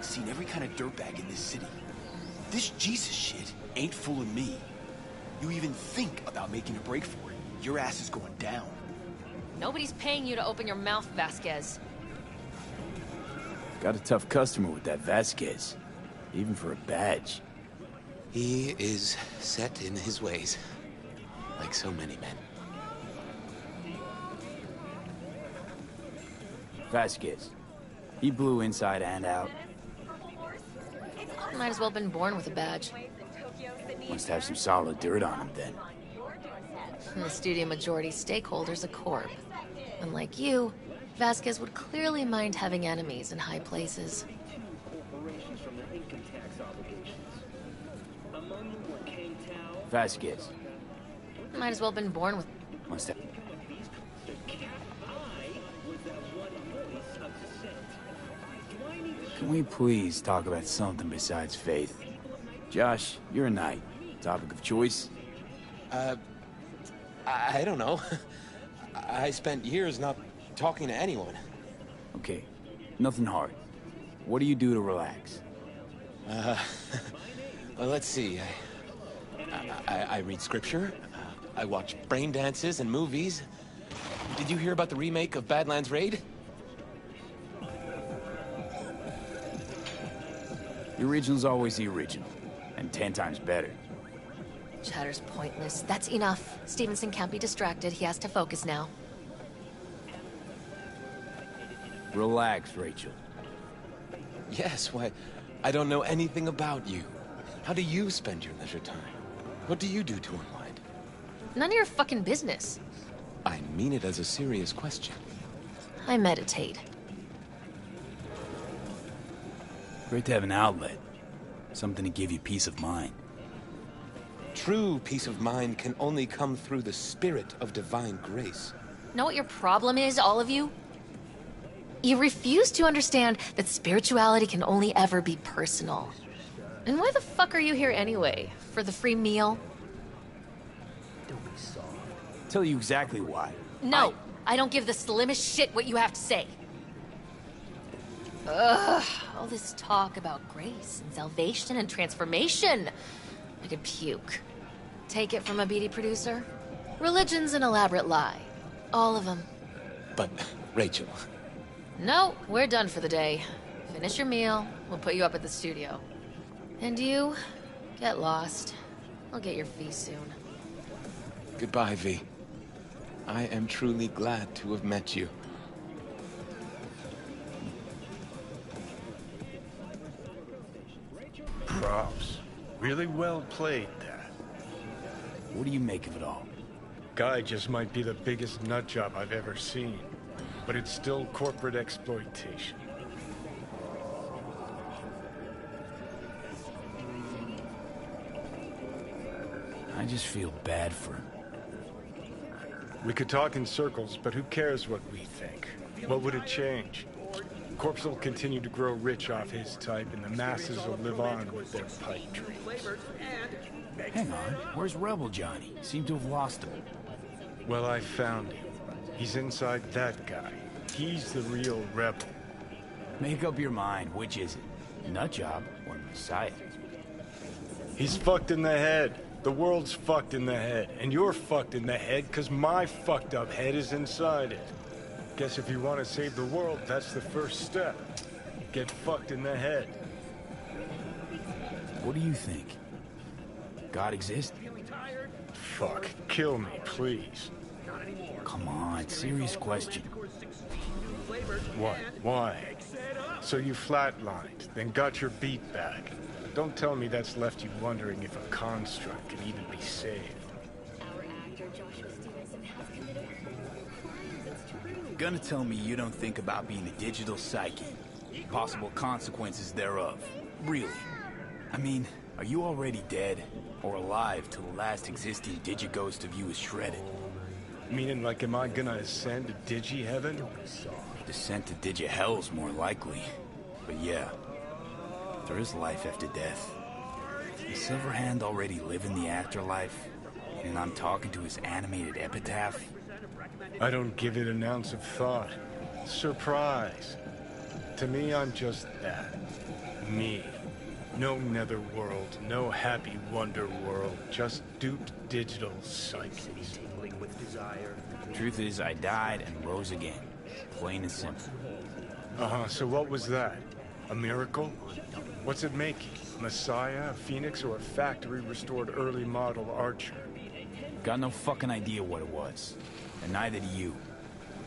Seen every kind of dirtbag in this city. This Jesus shit ain't fooling me. You even think about making a break for it, your ass is going down. Nobody's paying you to open your mouth, Vasquez. Got a tough customer with that Vasquez. Even for a badge. He is set in his ways, like so many men. Vasquez. He blew inside and out. Might as well have been born with a badge. Must have some solid dirt on him then. And the studio majority stakeholder's a corp. Unlike you, Vasquez would clearly mind having enemies in high places. Vasquez. Might as well have been born with... Must have... Can we please talk about something besides faith? Josh, you're a knight. Topic of choice? I don't know. I spent years not talking to anyone. Okay, nothing hard. What do you do to relax? Well, let's see. I read scripture. I watch brain dances and movies. Did you hear about the remake of Badlands Raid? The original's always the original, and 10 times better. Chatter's pointless. That's enough. Stevenson can't be distracted. He has to focus now. Relax, Rachel. Yes, why, I don't know anything about you. How do you spend your leisure time? What do you do to unwind? None of your fucking business. I mean it as a serious question. I meditate. Great to have an outlet. Something to give you peace of mind. True peace of mind can only come through the spirit of divine grace. Know what your problem is, all of you? You refuse to understand that spirituality can only ever be personal. And why the fuck are you here anyway? For the free meal? Tell you exactly why. No, I don't give the slimmest shit what you have to say. Ugh, all this talk about grace and salvation and transformation. I could puke. Take it from a beady producer? Religion's an elaborate lie. All of them. But, Rachel... No, we're done for the day. Finish your meal, we'll put you up at the studio. And you, get lost. I'll get your fee soon. Goodbye, V. I am truly glad to have met you. Props. Really well played, Dad. What do you make of it all? Guy just might be the biggest nut job I've ever seen. But it's still corporate exploitation. I just feel bad for him. We could talk in circles, but who cares what we think? What would it change? Corpse will continue to grow rich off his type, and the masses will live on with their pipe dreams. Hang on, where's Rebel Johnny? Seem to have lost him. Well, I found him. He's inside that guy. He's the real rebel. Make up your mind, which is it? Nutjob or Messiah? He's fucked in the head. The world's fucked in the head. And you're fucked in the head because my fucked up head is inside it. Guess if you want to save the world, that's the first step. Get fucked in the head. What do you think? God exists? Fuck. Kill me, please. Come on, serious question. What? Why? So you flatlined, then got your beat back. Don't tell me that's left you wondering if a construct can even be saved. Gonna tell me you don't think about being a digital psyche? Possible consequences thereof. Really? I mean, are you already dead? Or alive till the last existing digighost of you is shredded? Meaning, like, am I gonna ascend to digi-heaven? Descent to digi-hell's more likely. But yeah, there is life after death. Does Silverhand already live in the afterlife? And I'm talking to his animated epitaph? I don't give it an ounce of thought. Surprise. To me, I'm just that. Me. No netherworld, no happy wonder world, just duped digital psyches. Truth is, I died and rose again. Plain and simple. Uh-huh, so what was that? A miracle? What's it making? Messiah, a phoenix, or a factory-restored early model archer? Got no fucking idea what it was. And neither do you.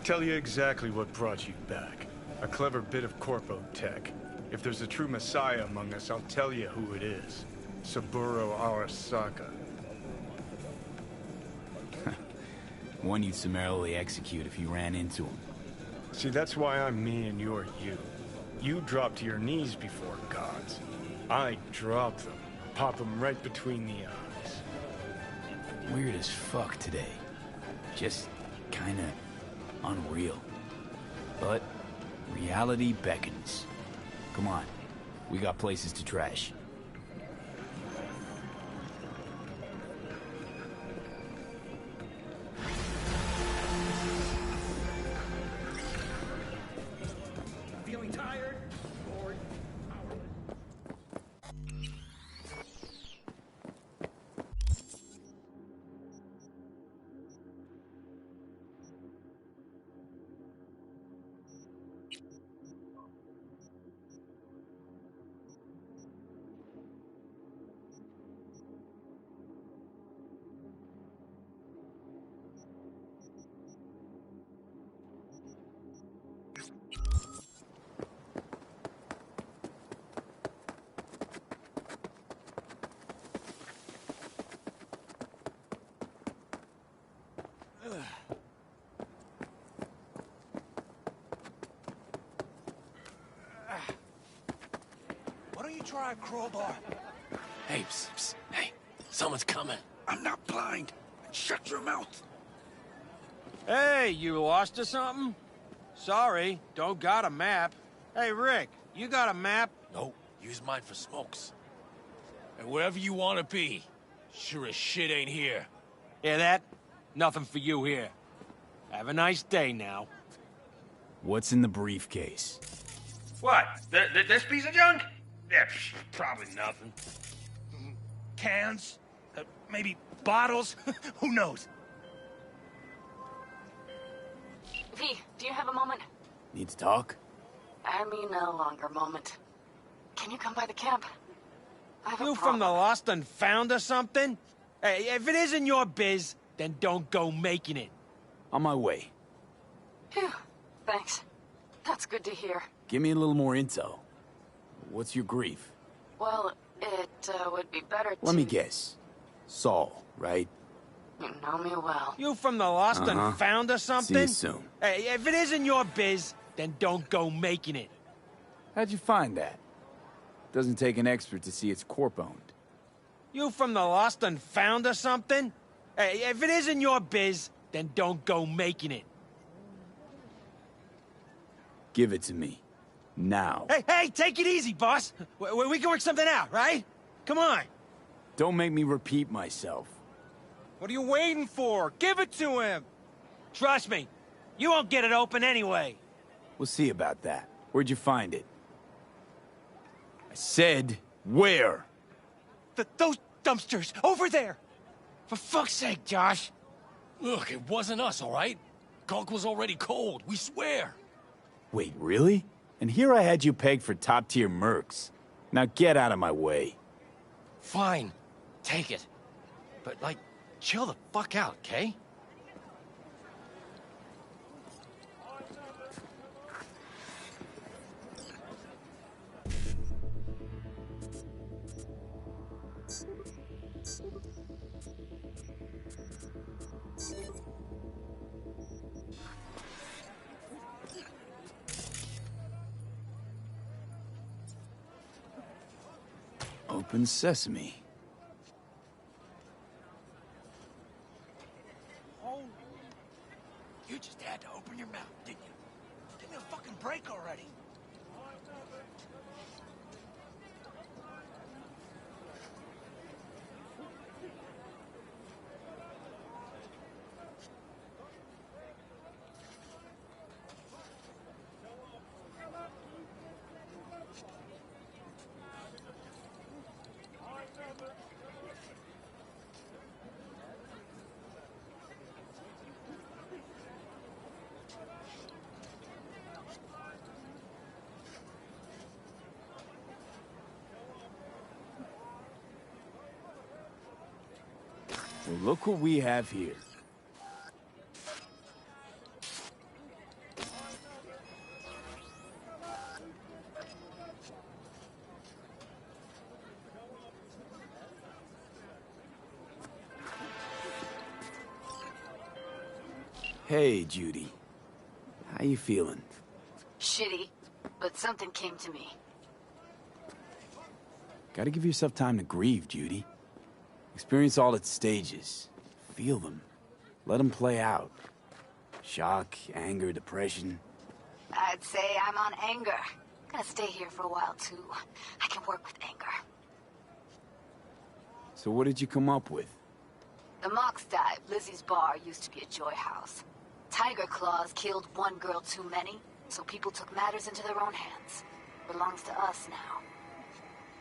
Tell you exactly what brought you back. A clever bit of corpo tech. If there's a true Messiah among us, I'll tell you who it is. Saburo Arasaka. One you'd summarily execute if you ran into him. See, that's why I'm me and you're you. You drop to your knees before gods. I drop them. Pop them right between the eyes. Weird as fuck today. Just kinda Unreal. But reality beckons. Come on, we got places to trash. Feeling tired? Bored? Powerless? Why don't you try a crowbar? Hey, psst, psst. Hey, someone's coming. I'm not blind. Shut your mouth. Hey, you lost or something? Sorry, don't got a map. Hey, Rick, you got a map? Nope, use mine for smokes. And wherever you want to be, sure as shit ain't here. Hear that? Nothing for you here. Have a nice day now. What's in the briefcase? What? This piece of junk? Yeah, probably nothing. Cans? Maybe bottles? Who knows? V, do you have a moment? Need to talk? I mean a longer moment. Can you come by the camp? I have a You problem. from the lost and found or something? Hey, if it isn't your biz, then don't go making it. On my way. Phew, thanks. That's good to hear. Give me a little more intel. What's your grief? Well, it would be better to... Let me guess. Saul, right? You know me well. You from the lost and found or something? See you soon. Hey, if it isn't your biz, then don't go making it. How'd you find that? Doesn't take an expert to see it's corp-owned. You from the lost and found or something? Hey, if it isn't your biz, then don't go making it. Give it to me. Now. Hey, take it easy, boss. We can work something out, right? Come on. Don't make me repeat myself. What are you waiting for? Give it to him. Trust me, you won't get it open anyway. We'll see about that. Where'd you find it? I said, where? Those dumpsters, over there. For fuck's sake, Josh. Look, it wasn't us, all right? Gunk was already cold, we swear. Wait, really? And here I had you pegged for top-tier mercs. Now get out of my way. Fine, take it. But, like, chill the fuck out, okay? Open sesame. Oh. You just had to open your mouth, didn't you? Give me a fucking break already. Well, look what we have here. Hey, Judy. How you feeling? Shitty, but something came to me. Gotta give yourself time to grieve, Judy. Experience all its stages. Feel them. Let them play out. Shock, anger, depression? I'd say I'm on anger. Gonna stay here for a while, too. I can work with anger. So what did you come up with? The Mox Dive, Lizzie's bar, used to be a joy house. Tiger Claws killed one girl too many, so people took matters into their own hands. Belongs to us now.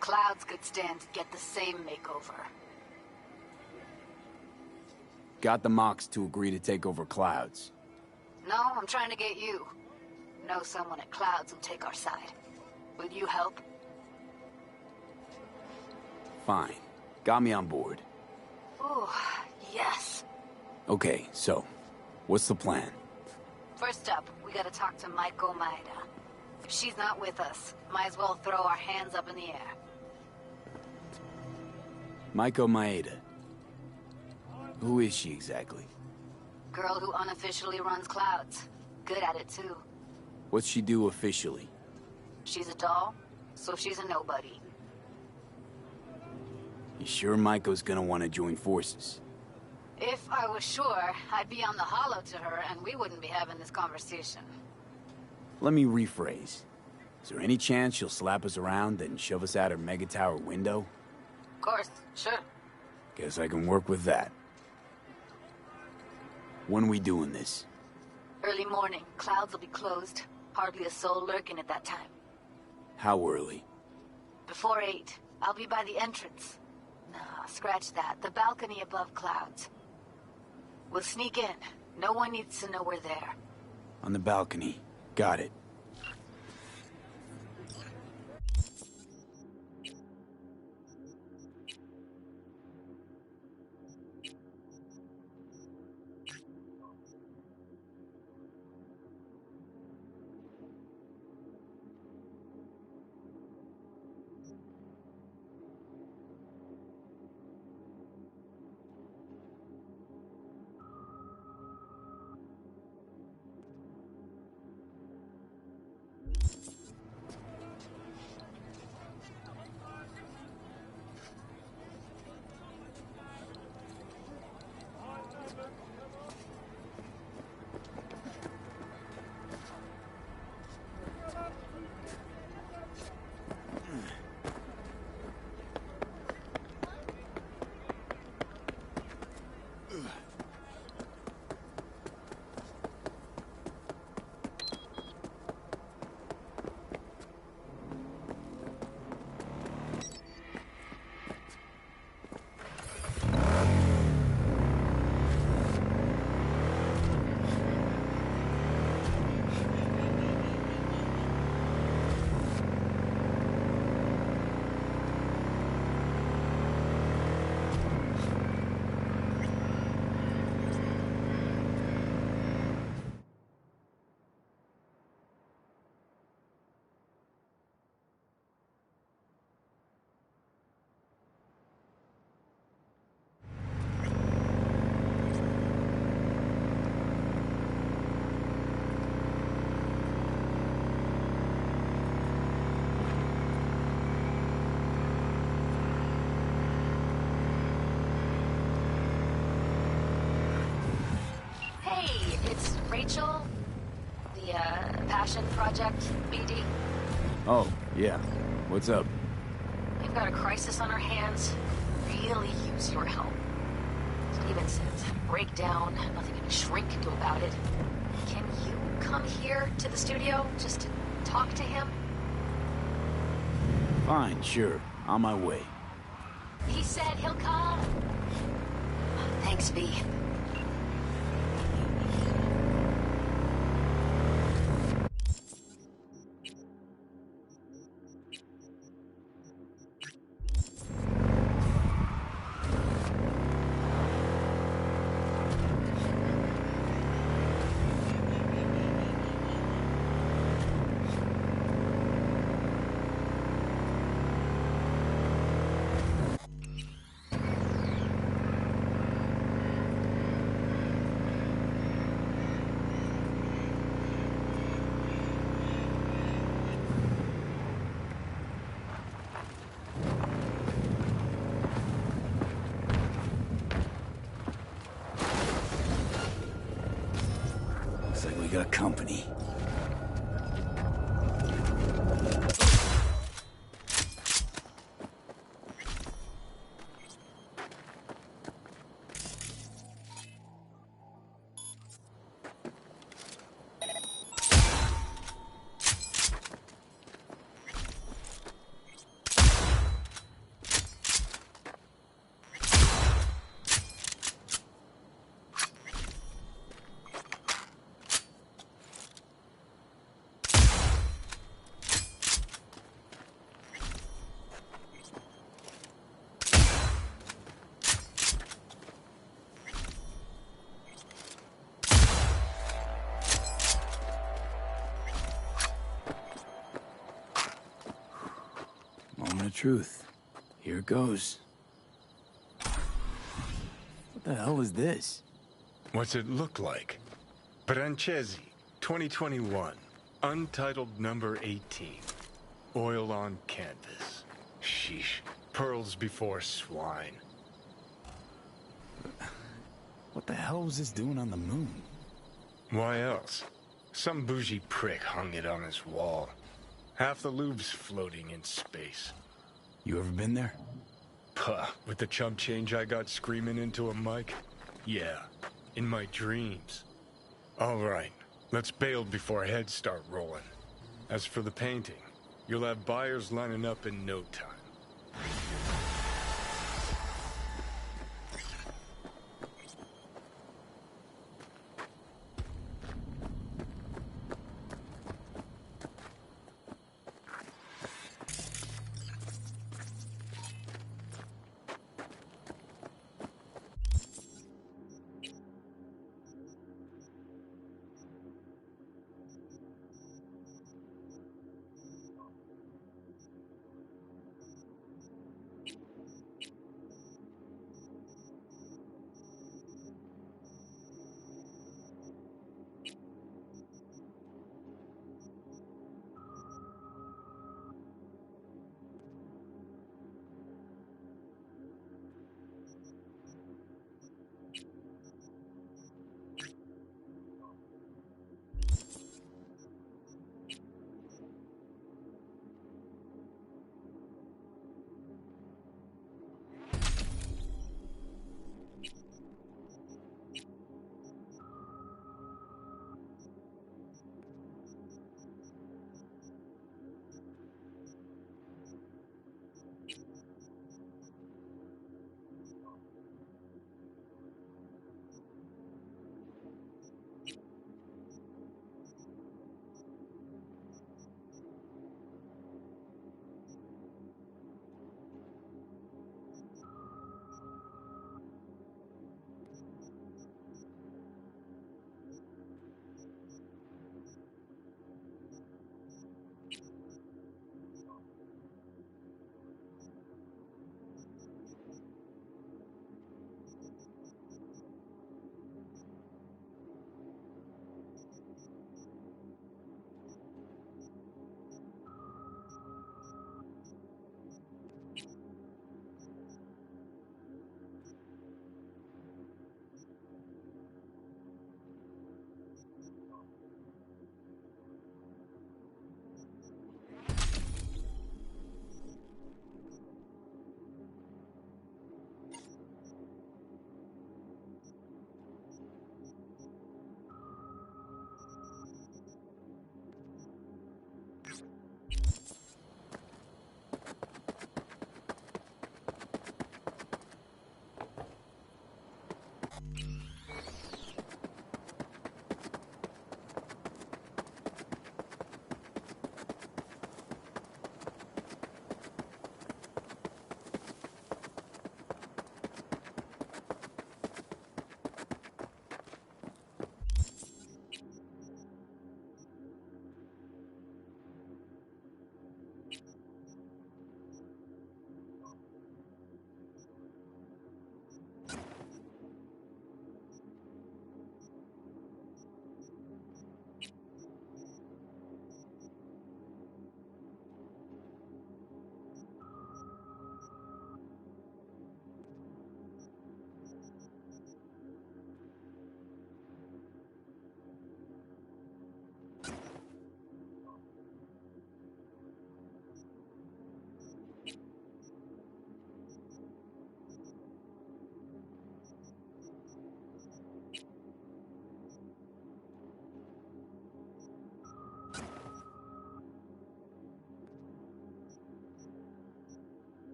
Clouds could stand to get the same makeover. Got the Mox to agree to take over Clouds. No, I'm trying to get you. Know someone at Clouds who'll take our side. Will you help? Fine. Got me on board. Ooh, yes. Okay, so, what's the plan? First up, we gotta talk to Maiko Maeda. If she's not with us, might as well throw our hands up in the air. Maiko Maeda. Who is she exactly? Girl who unofficially runs Clouds. Good at it, too. What's she do officially? She's a doll, so she's a nobody. You sure Maiko's gonna want to join forces? If I was sure, I'd be on the hollow to her and we wouldn't be having this conversation. Let me rephrase. Is there any chance she'll slap us around and shove us out her mega tower window? Of course, sure. Guess I can work with that. When we doing this? Early morning, Clouds will be closed. Hardly a soul lurking at that time. How early? Before 8. I'll be by the entrance. Nah, scratch that. The balcony above Clouds. We'll sneak in. No one needs to know we're there. On the balcony. Got it. Rachel? The, Passion Project, BD? Oh, yeah. What's up? We've got a crisis on our hands. Really use your help. Stevenson's breakdown, nothing a shrink can do about it. Can you come here to the studio just to talk to him? Fine, sure. On my way. He said he'll come. Thanks, V. Looks like we got company. Moment of truth. Here it goes. What the hell is this? What's it look like? Brancesi, 2021. Untitled number 18. Oil on canvas. Sheesh. Pearls before swine. What the hell was this doing on the moon? Why else? Some bougie prick hung it on his wall. Half the Louvre's floating in space. You ever been there? Puh, with the chump change I got screaming into a mic? Yeah, in my dreams. All right, let's bail before heads start rolling. As for the painting, you'll have buyers lining up in no time.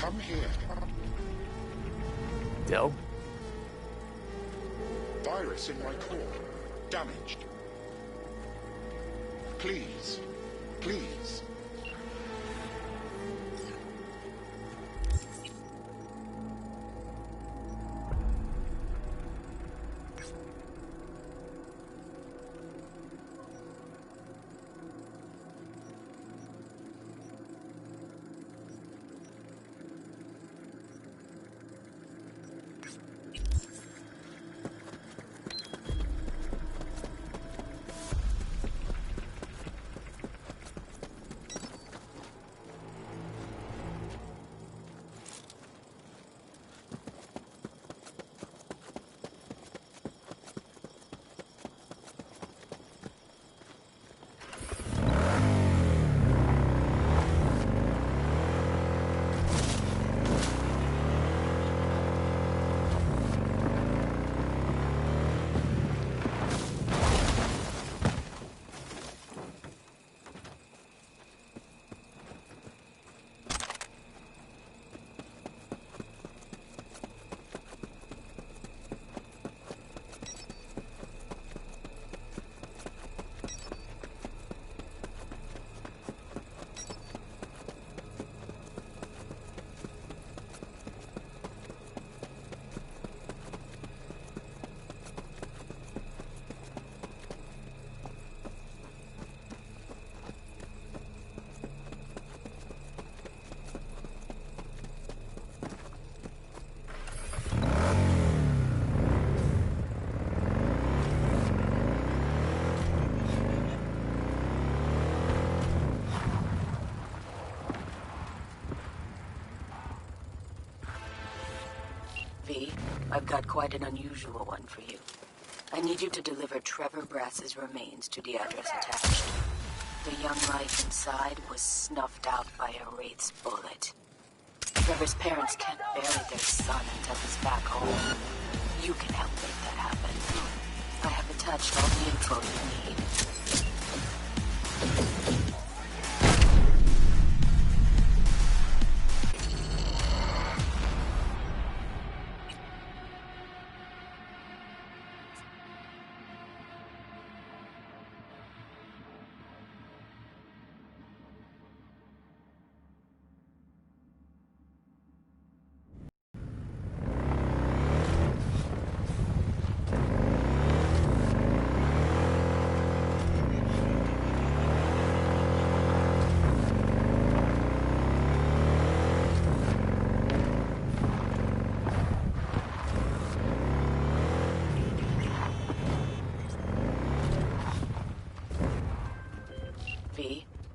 Come here. Del? Virus in my core. Damaged. Please. Please. V, I've got quite an unusual one for you. I need you to deliver Trevor Brass's remains to the address attached. The young life inside was snuffed out by a Wraith's bullet. Trevor's parents can't bury their son until he's back home. You can help make that happen. I have attached all the info you need.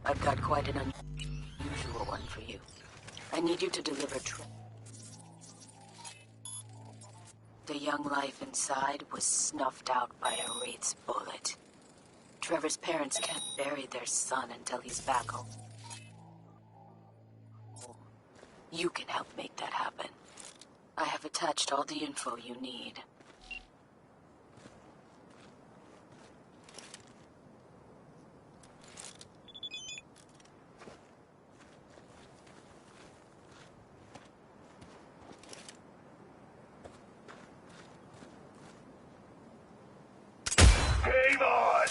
I've got quite an unusual one for you. I need you to deliver The young life inside was snuffed out by a Wraith's bullet. Trevor's parents can't bury their son until he's back home. You can help make that happen. I have attached all the info you need. Game on!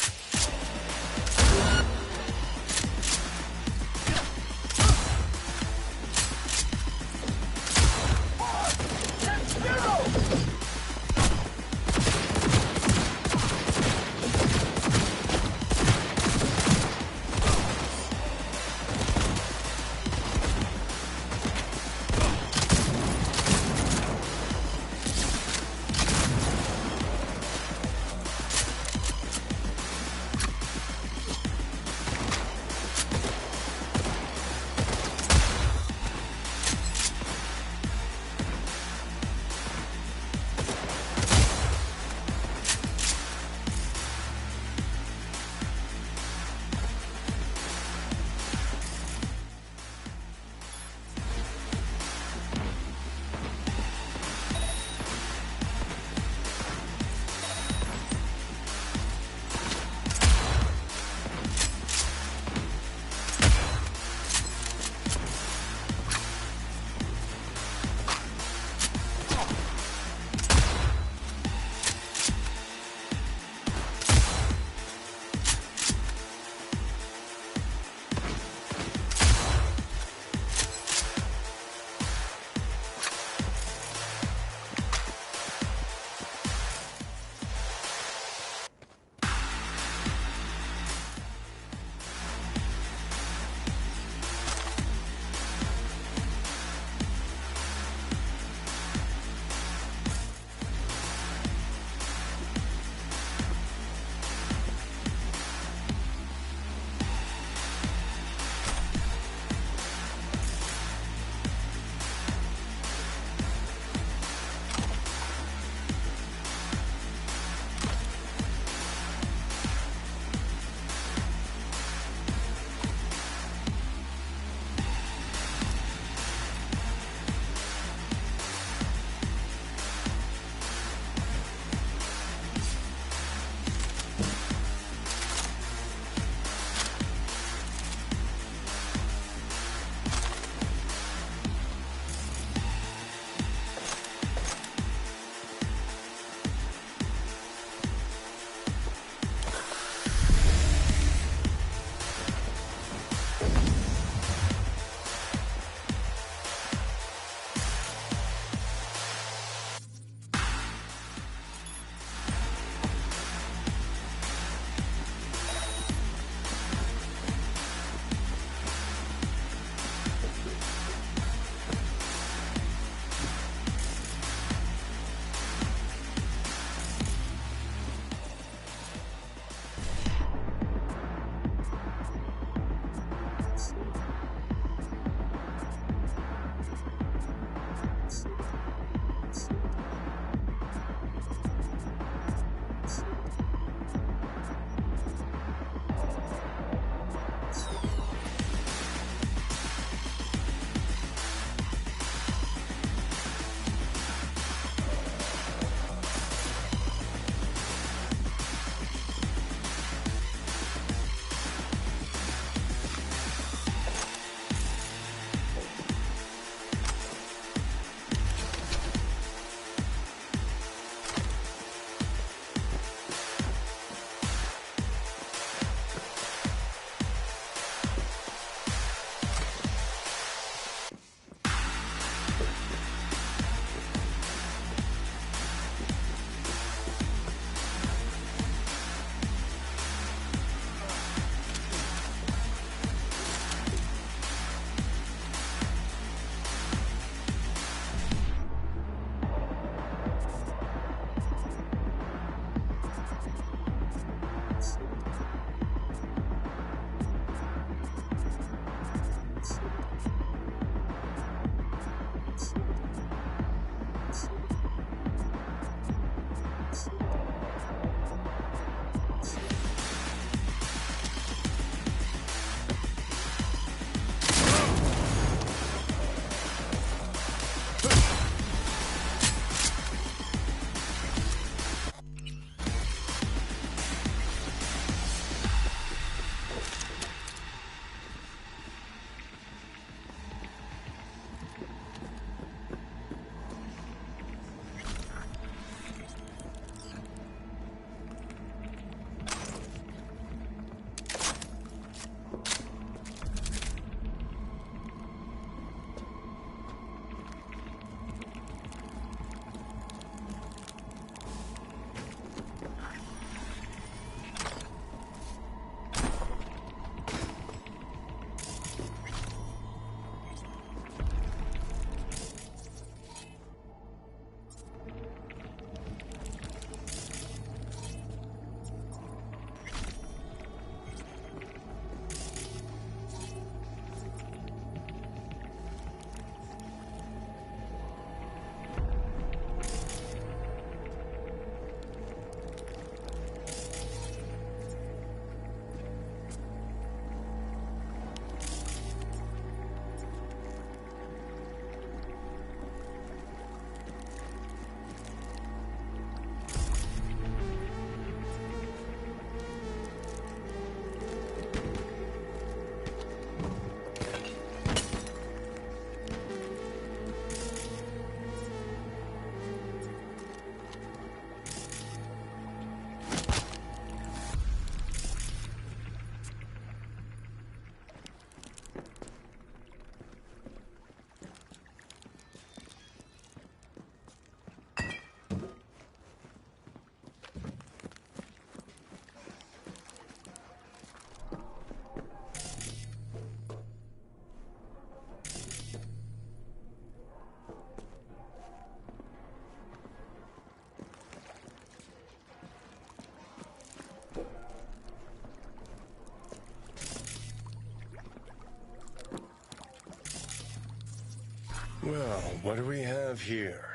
Well, what do we have here?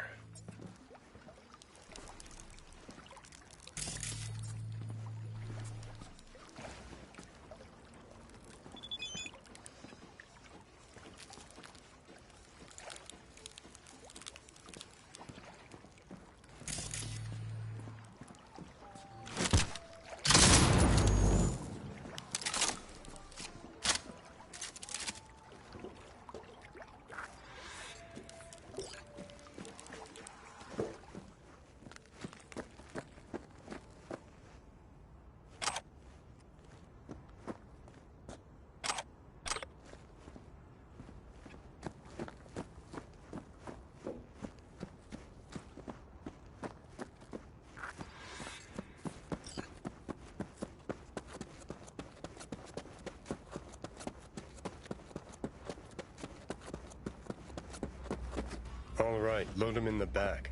All right, load him in the back.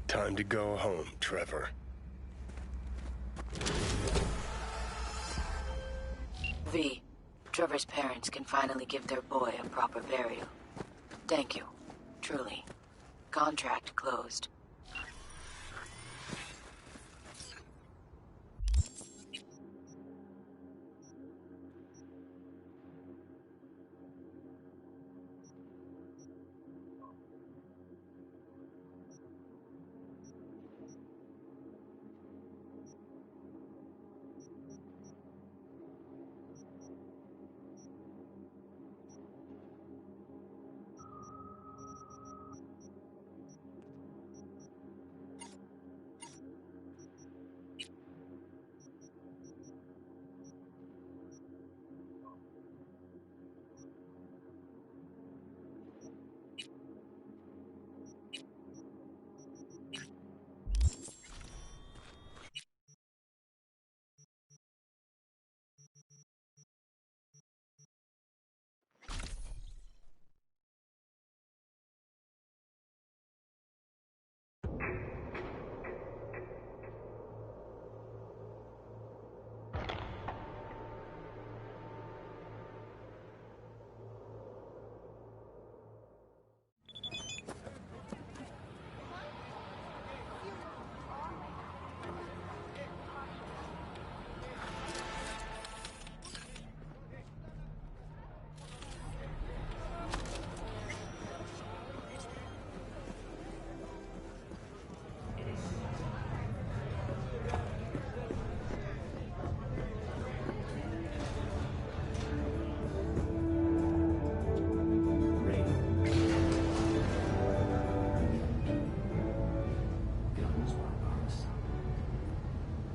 Time to go home, Trevor. V, Trevor's parents can finally give their boy a proper burial. Thank you. Truly. Contract closed.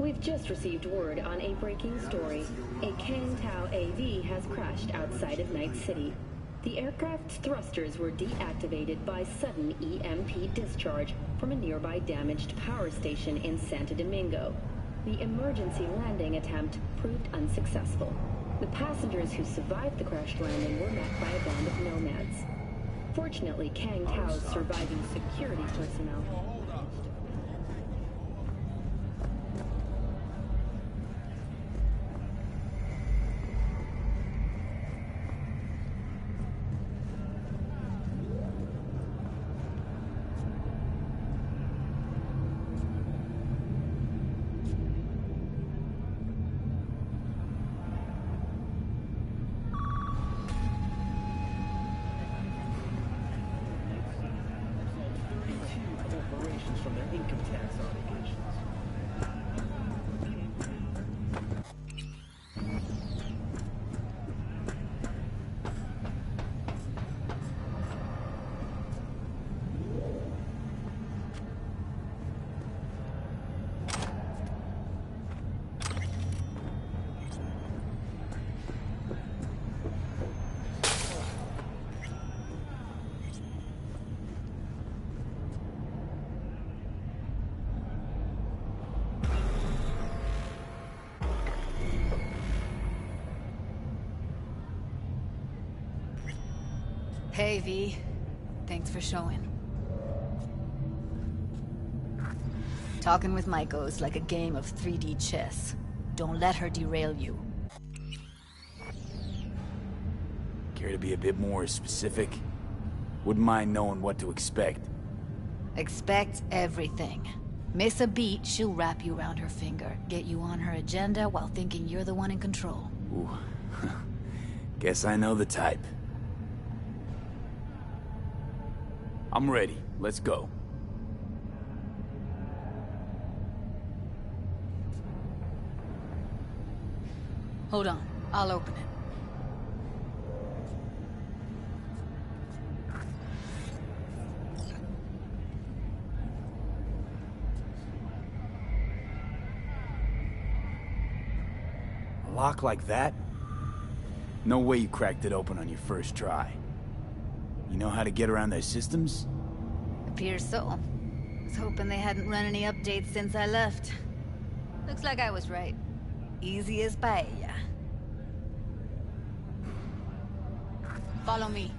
We've just received word on a breaking story. A Kang Tao AV has crashed outside of Night City. The aircraft's thrusters were deactivated by sudden EMP discharge from a nearby damaged power station in Santo Domingo. The emergency landing attempt proved unsuccessful. The passengers who survived the crash landing were met by a band of nomads. Fortunately, Kang Tao's surviving security personnel from their income tax obligations. Hey, V. Thanks for showing. Talking with Maiko's like a game of 3D chess. Don't let her derail you. Care to be a bit more specific? Wouldn't mind knowing what to expect. Expect everything. Miss a beat, she'll wrap you around her finger, get you on her agenda while thinking you're the one in control. Ooh. Guess I know the type. I'm ready. Let's go. Hold on, I'll open it. A lock like that? No way you cracked it open on your first try. You know how to get around their systems? Appears so. Was hoping they hadn't run any updates since I left. Looks like I was right. Easy as paella. Follow me.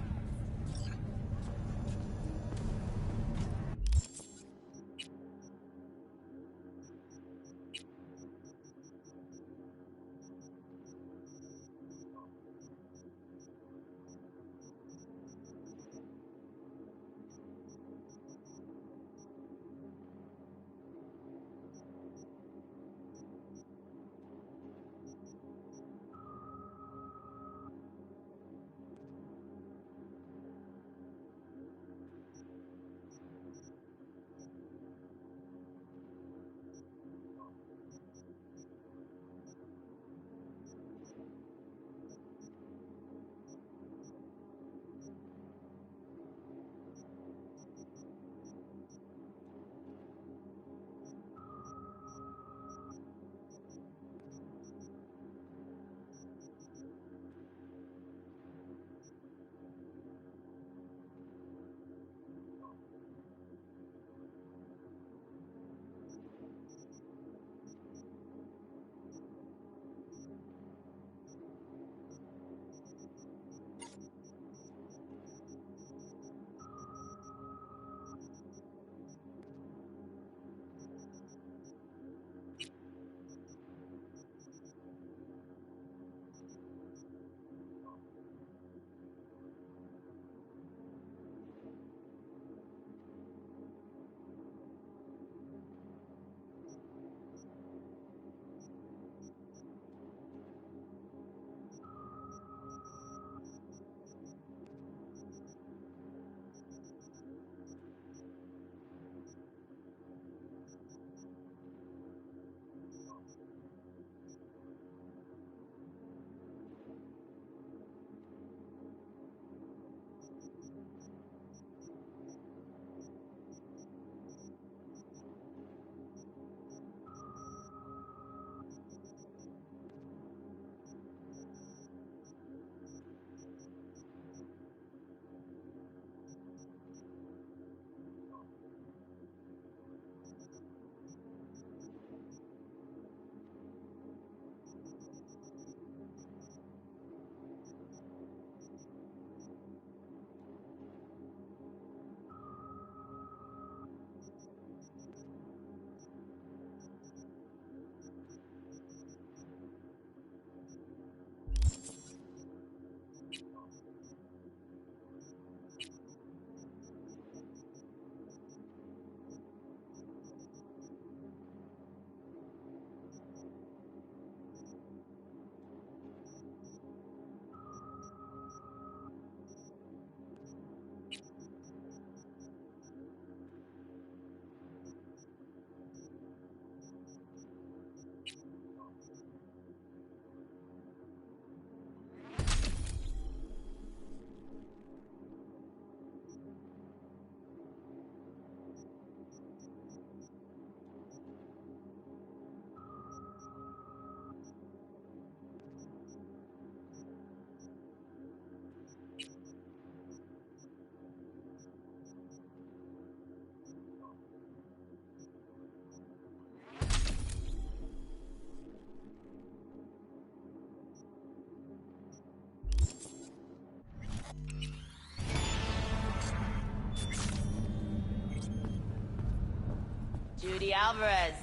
Judy Alvarez.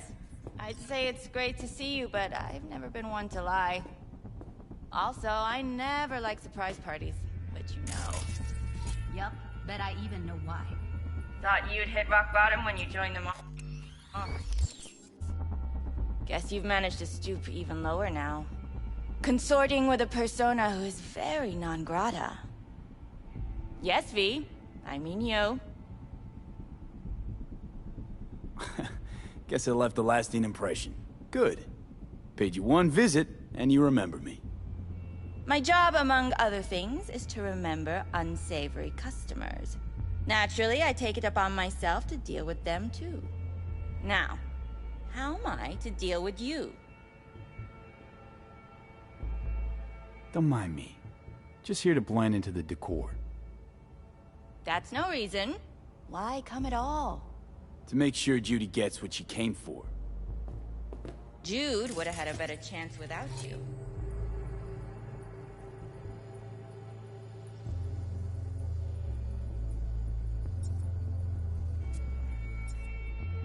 I'd say it's great to see you, but I've never been one to lie. Also, I never like surprise parties, but you know. Yup, Bet I even know why. Thought you'd hit rock bottom when you joined them all. Oh. Guess you've managed to stoop even lower now. Consorting with a persona who is very non grata. Yes, V. I mean you. Guess I left a lasting impression. Good. Paid you one visit, and you remember me. My job, among other things, is to remember unsavory customers. Naturally, I take it upon myself to deal with them too. Now, how am I to deal with you? Don't mind me. Just here to blend into the decor. That's no reason. Why come at all? To make sure Judy gets what she came for. Jude would have had a better chance without you.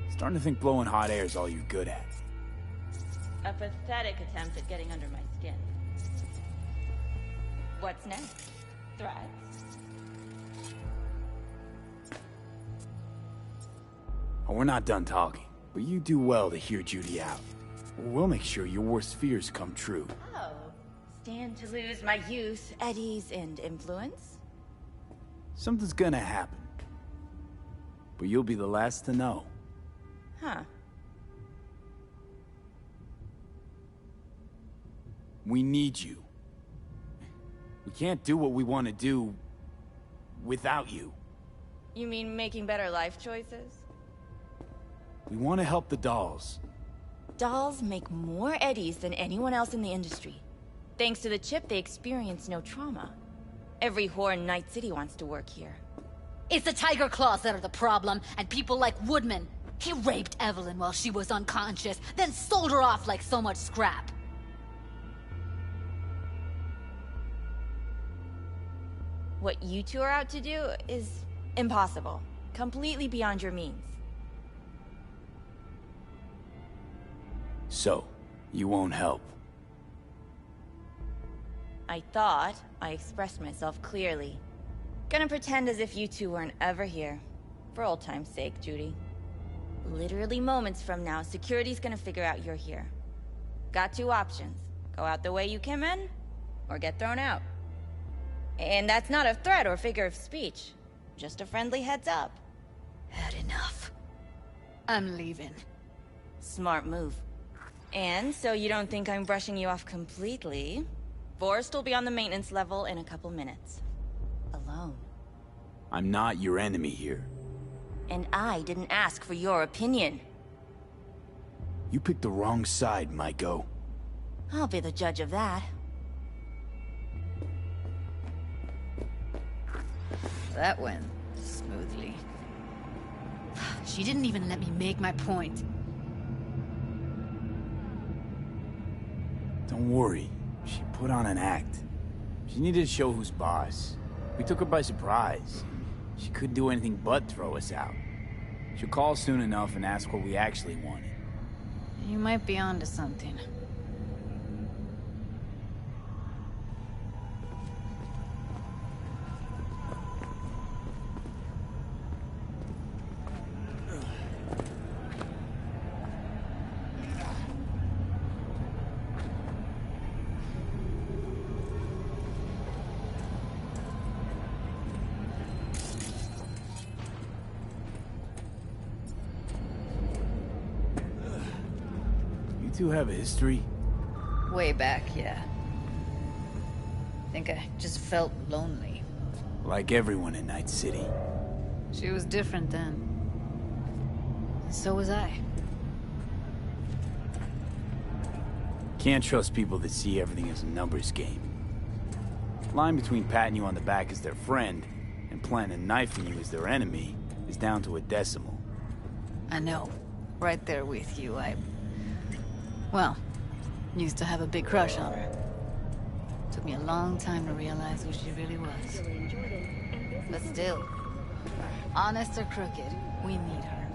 Starting to think blowing hot air is all you're good at. A pathetic attempt at getting under my skin. What's next? Threats? Oh, we're not done talking, but you do well to hear Judy out. We'll make sure your worst fears come true. Oh. Stand to lose my youth, eddies, and influence? Something's gonna happen. But you'll be the last to know. Huh. We need you. We can't do what we want to do without you. You mean making better life choices? We want to help the dolls. Dolls make more eddies than anyone else in the industry. Thanks to the chip, they experience no trauma. Every whore in Night City wants to work here. It's the Tiger Claws that are the problem, and people like Woodman. He raped Evelyn while she was unconscious, then sold her off like so much scrap. What you two are out to do is impossible. Completely beyond your means. So, you won't help? I thought I expressed myself clearly. Gonna pretend as if you two weren't ever here. For old time's sake, Judy. Literally moments from now, security's gonna figure out you're here. Got two options. Go out the way you came in, or get thrown out. And that's not a threat or figure of speech. Just a friendly heads up. Had enough. I'm leaving. Smart move. And so you don't think I'm brushing you off completely, Forrest will be on the maintenance level in a couple minutes. Alone. I'm not your enemy here. And I didn't ask for your opinion. You picked the wrong side, Maiko. I'll be the judge of that. That went smoothly. She didn't even let me make my point. Don't worry. She put on an act. She needed to show who's boss. We took her by surprise. She couldn't do anything but throw us out. She'll call soon enough and ask what we actually wanted. You might be onto something. You two have a history? Way back, yeah. Think I just felt lonely. Like everyone in Night City. She was different then. And so was I. Can't trust people that see everything as a numbers game. Line between patting you on the back as their friend and planning knifing you as their enemy is down to a decimal. I know. Right there with you, well, used to have a big crush on her. Took me a long time to realize who she really was. But still, honest or crooked, we need her.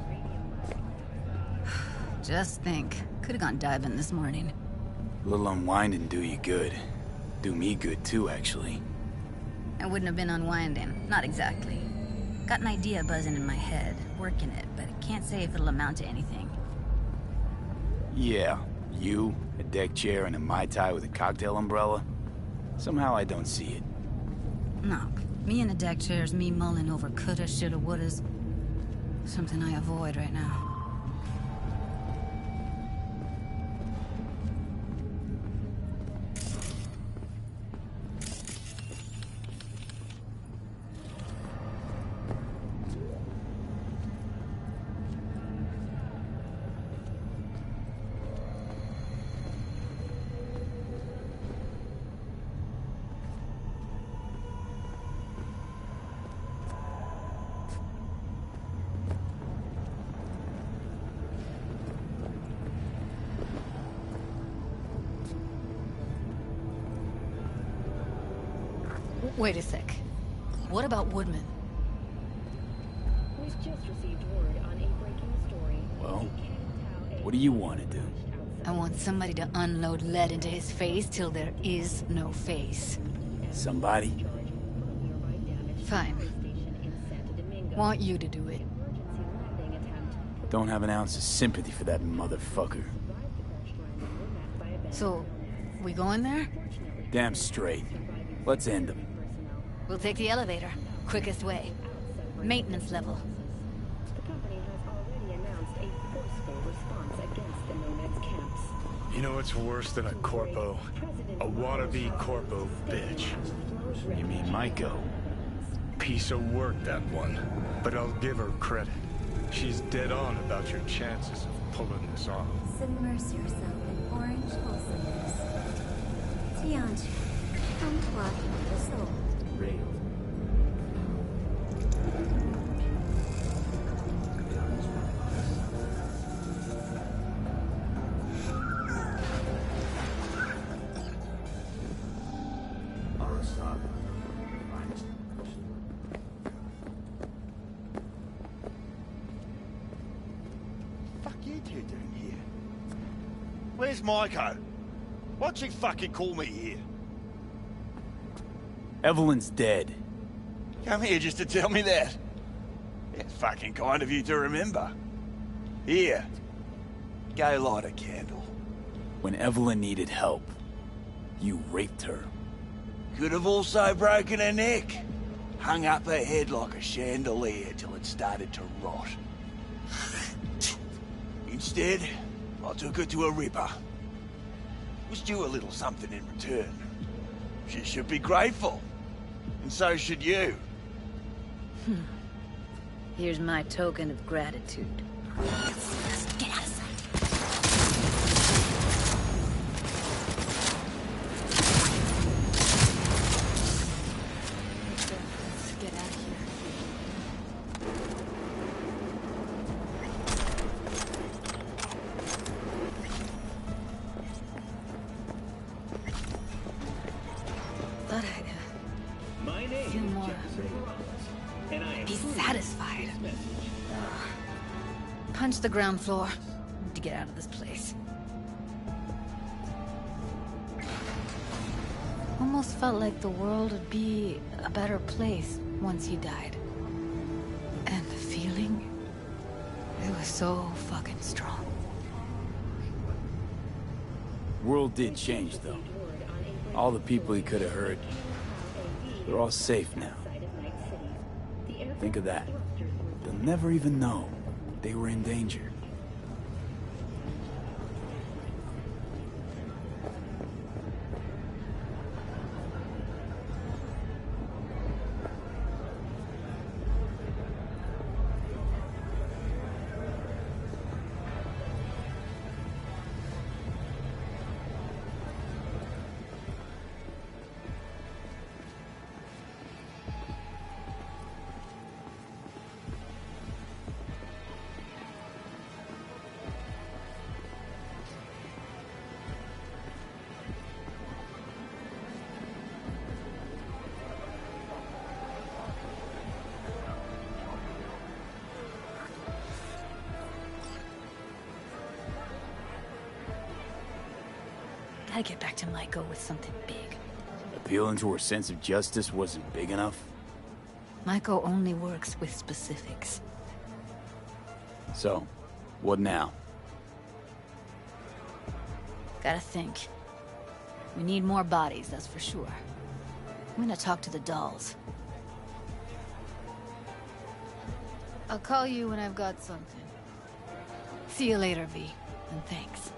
Just think, could have gone diving this morning. A little unwinding do you good. Do me good too, actually. I wouldn't have been unwinding, not exactly. Got an idea buzzing in my head, working it, but I can't say if it'll amount to anything. Yeah, you, a deck chair, and a Mai Tai with a cocktail umbrella? Somehow I don't see it. No, me in a deck chair's me mulling over coulda, shoulda, wouldas. Something I avoid right now. Wait a sec. What about Woodman? We've just received word on a breaking story. Well, what do you want to do? I want somebody to unload lead into his face till there is no face. Somebody? Fine. Want you to do it. Don't have an ounce of sympathy for that motherfucker. So, we going there? Damn straight. Let's end him. We'll take the elevator. Quickest way. Maintenance level. The company has already announced a forceful response against the Nomads camps. You know what's worse than a corpo? A wannabe corpo bitch. You mean Maiko? Piece of work, that one. But I'll give her credit. She's dead on about your chances of pulling this off. Submerge yourself in orange wholesomeness. Tianchi, unplug the soul. Fuck you two doing here? Where's Maiko? Why'd she fucking call me here? Evelyn's dead. Come here just to tell me that? It's fucking kind of you to remember. Here. Go light a candle. When Evelyn needed help, you raped her. Could have also broken her neck. Hung up her head like a chandelier till it started to rot. Instead, I took her to a ripper. Was due a little something in return. She should be grateful. And so should you. Here's my token of gratitude. Get out of sight. Let's get out of here. Thought I'd feel more. Be satisfied. Punch the ground floor. Need to get out of this place. Almost felt like the world would be a better place once he died. And the feeling, it was so fucking strong. World did change, though. All the people he could have hurt, they're all safe now. Think of that. They'll never even know they were in danger. Gotta get back to Maiko with something big. Appealing to her sense of justice wasn't big enough? Maiko only works with specifics. So, what now? Gotta think. We need more bodies, that's for sure. I'm gonna talk to the dolls. I'll call you when I've got something. See you later, V. And thanks.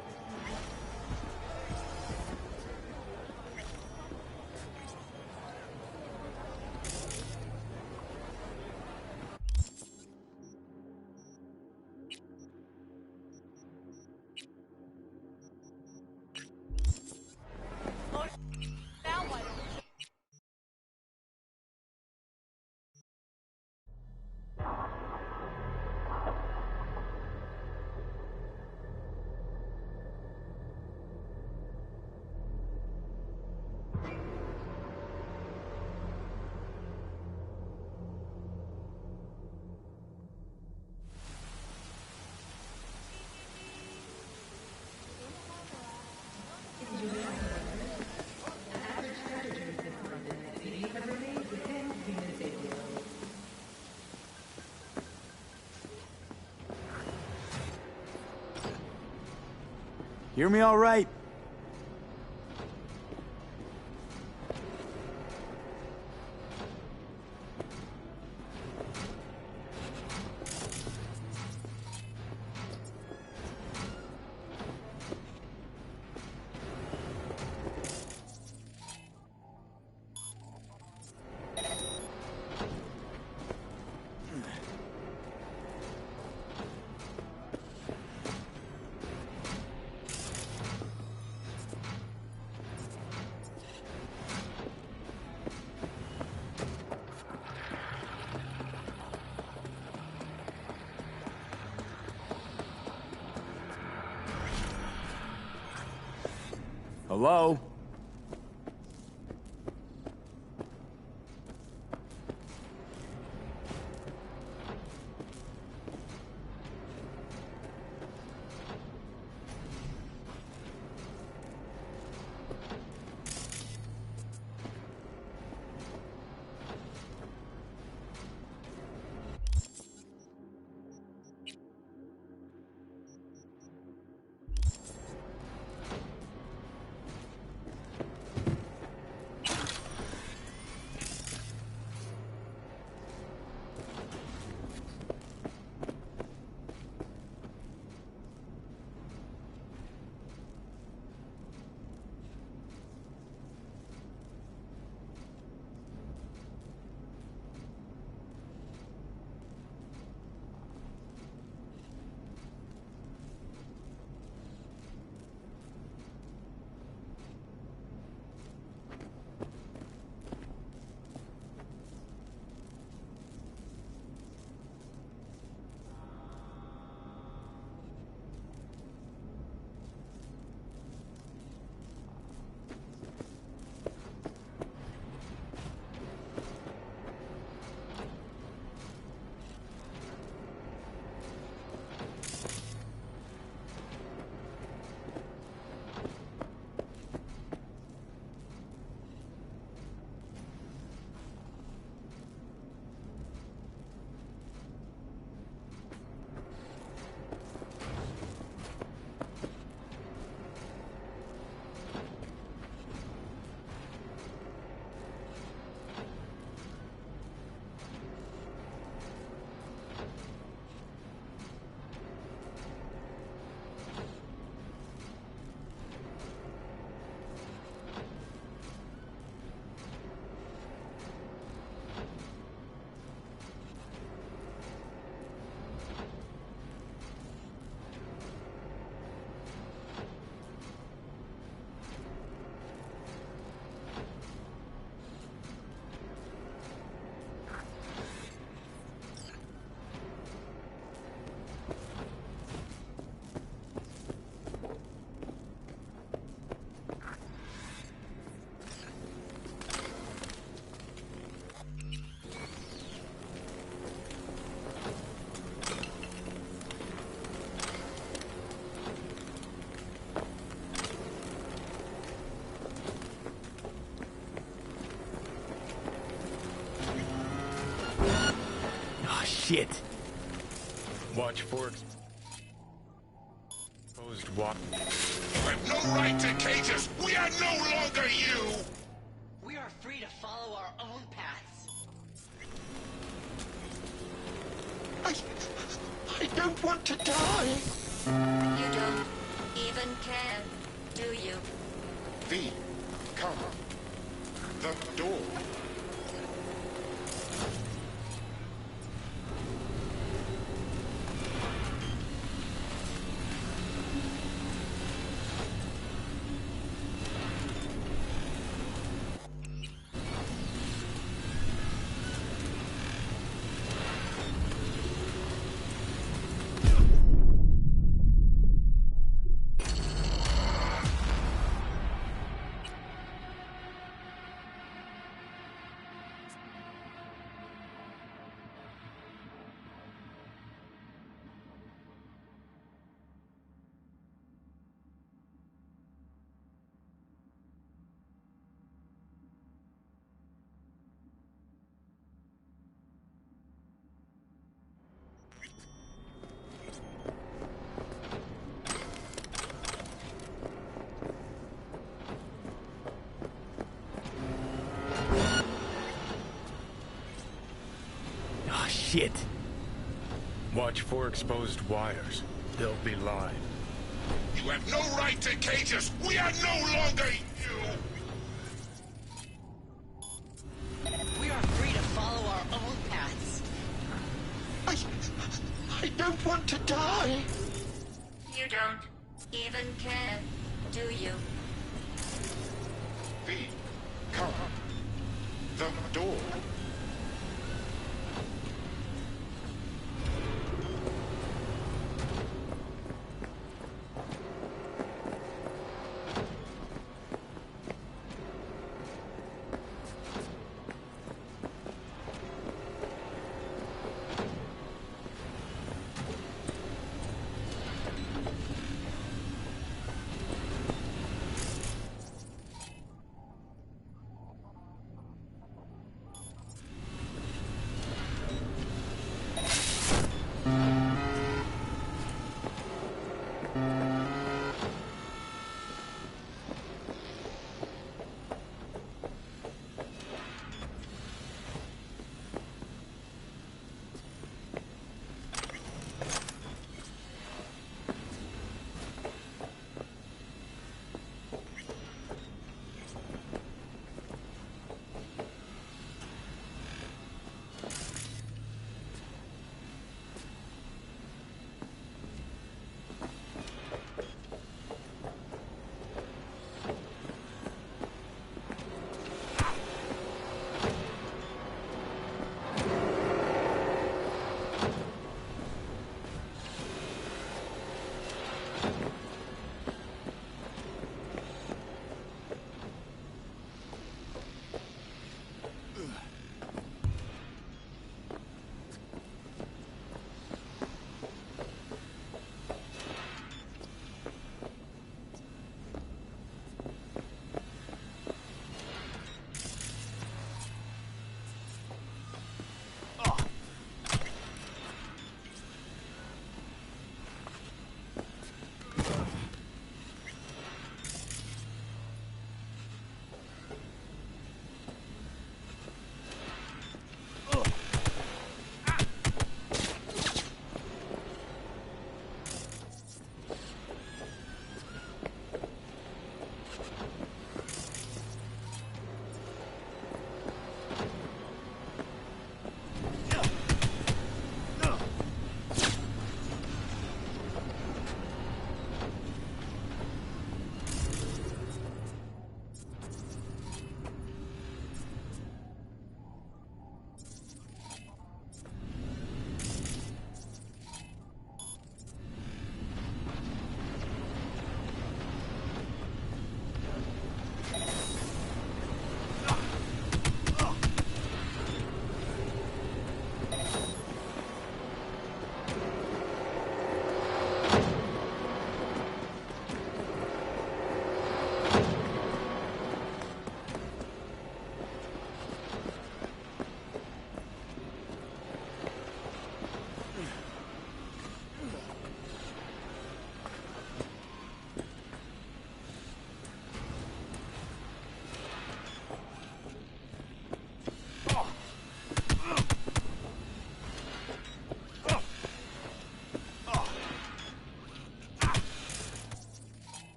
Hear me all right? Hello? shit. Watch for exposed walk. You have no right to cage us! We are no longer you! We are free to follow our own paths. I don't want to die! You don't even care, do you? V, come. The door. Oh, shit. Watch for exposed wires. They'll be live. You have no right to cage us! We are no longer you! We are free to follow our own paths. I don't want to die! You don't even care, do you? V, come. The door.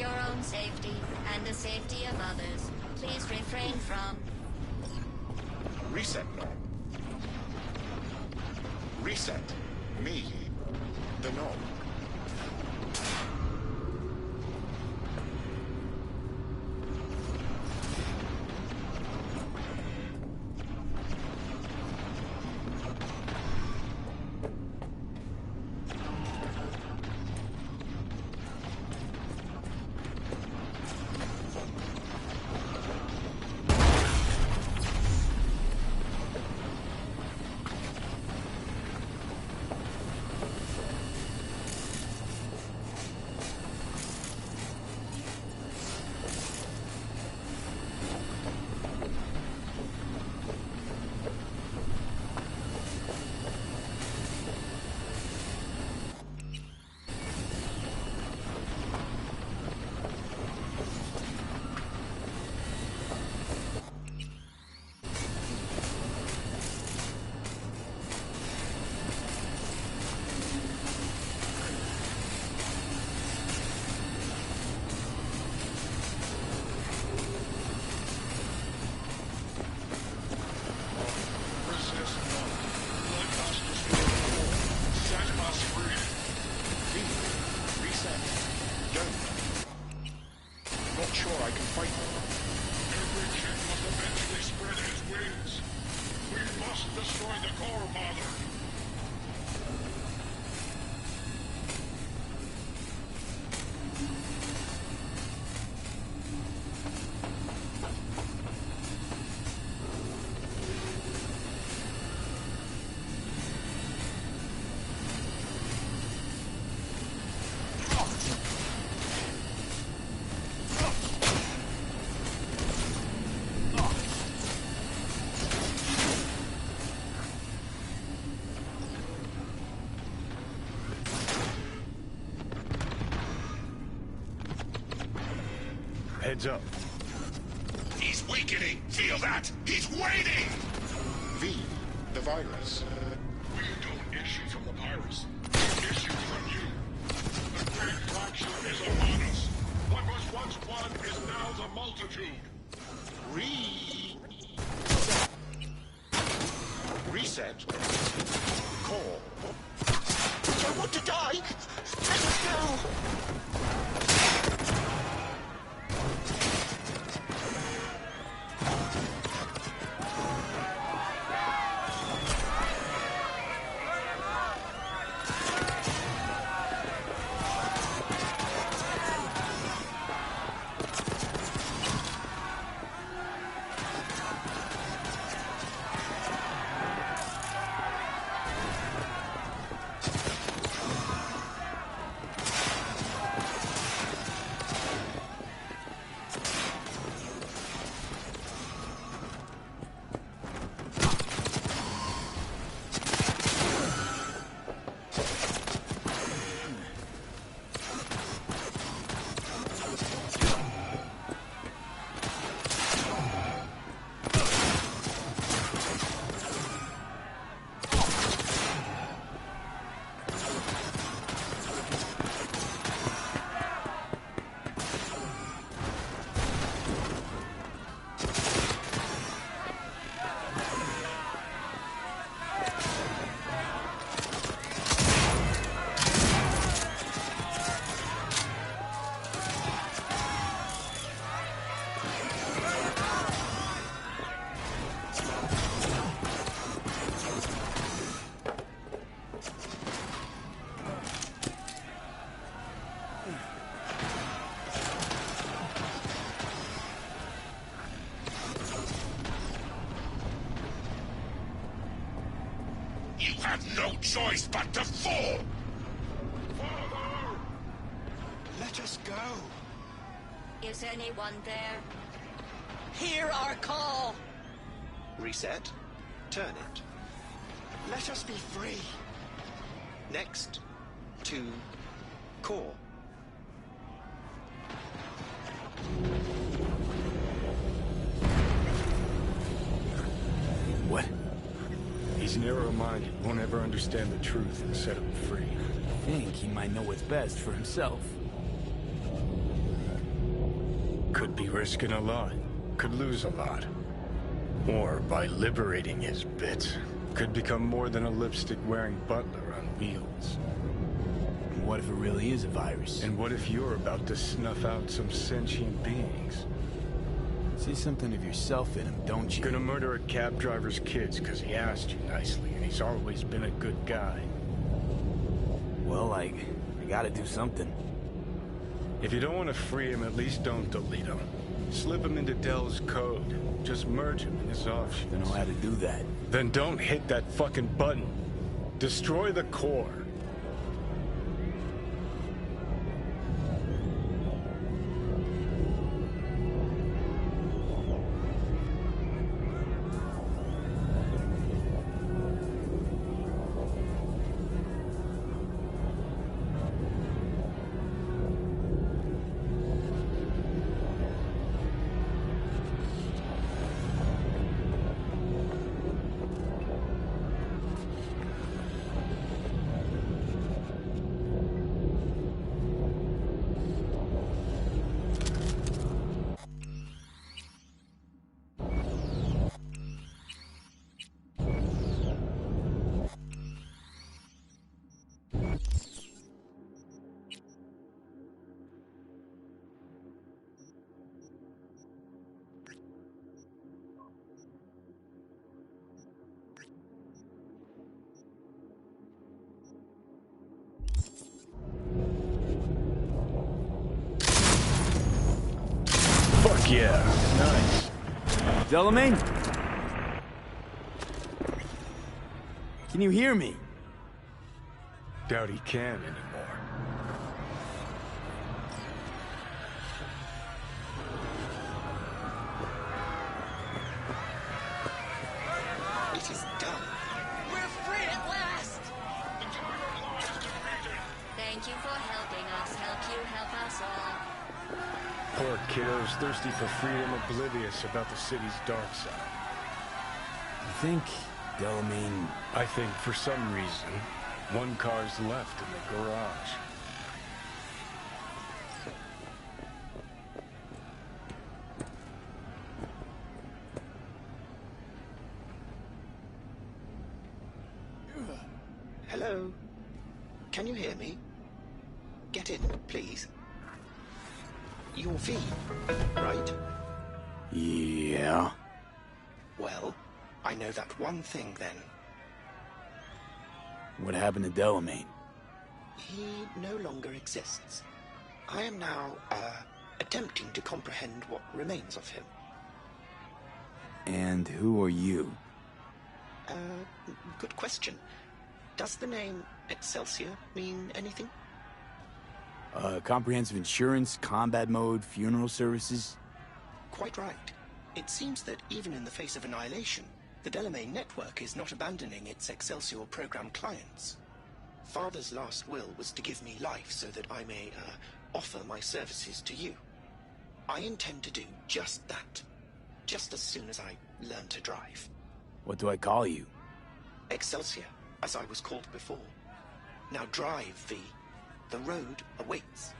your own safety and the safety of others, please refrain from... Reset, no. Reset. Me. The no. Heads up. He's weakening! Feel that? He's waning! V, the virus. We don't issue from the virus. We issue from you. The great fracture is upon us. What was once one is now the multitude. Reset. Core. I want to die! Let us go! You have no choice but to fall! Father! Let us go. Is anyone there? Hear our call! Reset. Turn it. Let us be free. Next. To core. What? He's narrow-minded, won't ever understand the truth and set him free. I think he might know what's best for himself. risking a lot, could lose a lot. Or by liberating his bits, could become more than a lipstick-wearing butler on wheels. And what if it really is a virus? And what if you're about to snuff out some sentient beings? See something of yourself in him, don't you? Gonna murder a cab driver's kids because he asked you nicely, and he's always been a good guy. Well, I gotta do something. If you don't want to free him, at least don't delete him. Slip him into Dell's code. Just merge him in his offshoots. I know how to do that. Then don't hit that fucking button. Destroy the core. Fuck yeah. Nice. Delamain? Can you hear me? Doubt he can anymore. It is done. We're free at last! Thank you for helping us. Help you help us all. Poor kiddos thirsty for freedom, oblivious about the city's dark side. You think, Delamain... I think for some reason, one car's left in the garage. Hello? Can you hear me? Get in, please. You're V, right? Yeah. Well, I know that one thing then. What happened to Delamain? He no longer exists. I am now, attempting to comprehend what remains of him. And who are you? Good question. Does the name Excelsior mean anything? Comprehensive insurance, combat mode, funeral services? Quite right. It seems that even in the face of annihilation, the Delamain network is not abandoning its Excelsior program clients. Father's last will was to give me life so that I may, offer my services to you. I intend to do just that, just as soon as I learn to drive. What do I call you? Excelsior, as I was called before. Now drive, V. The road awaits.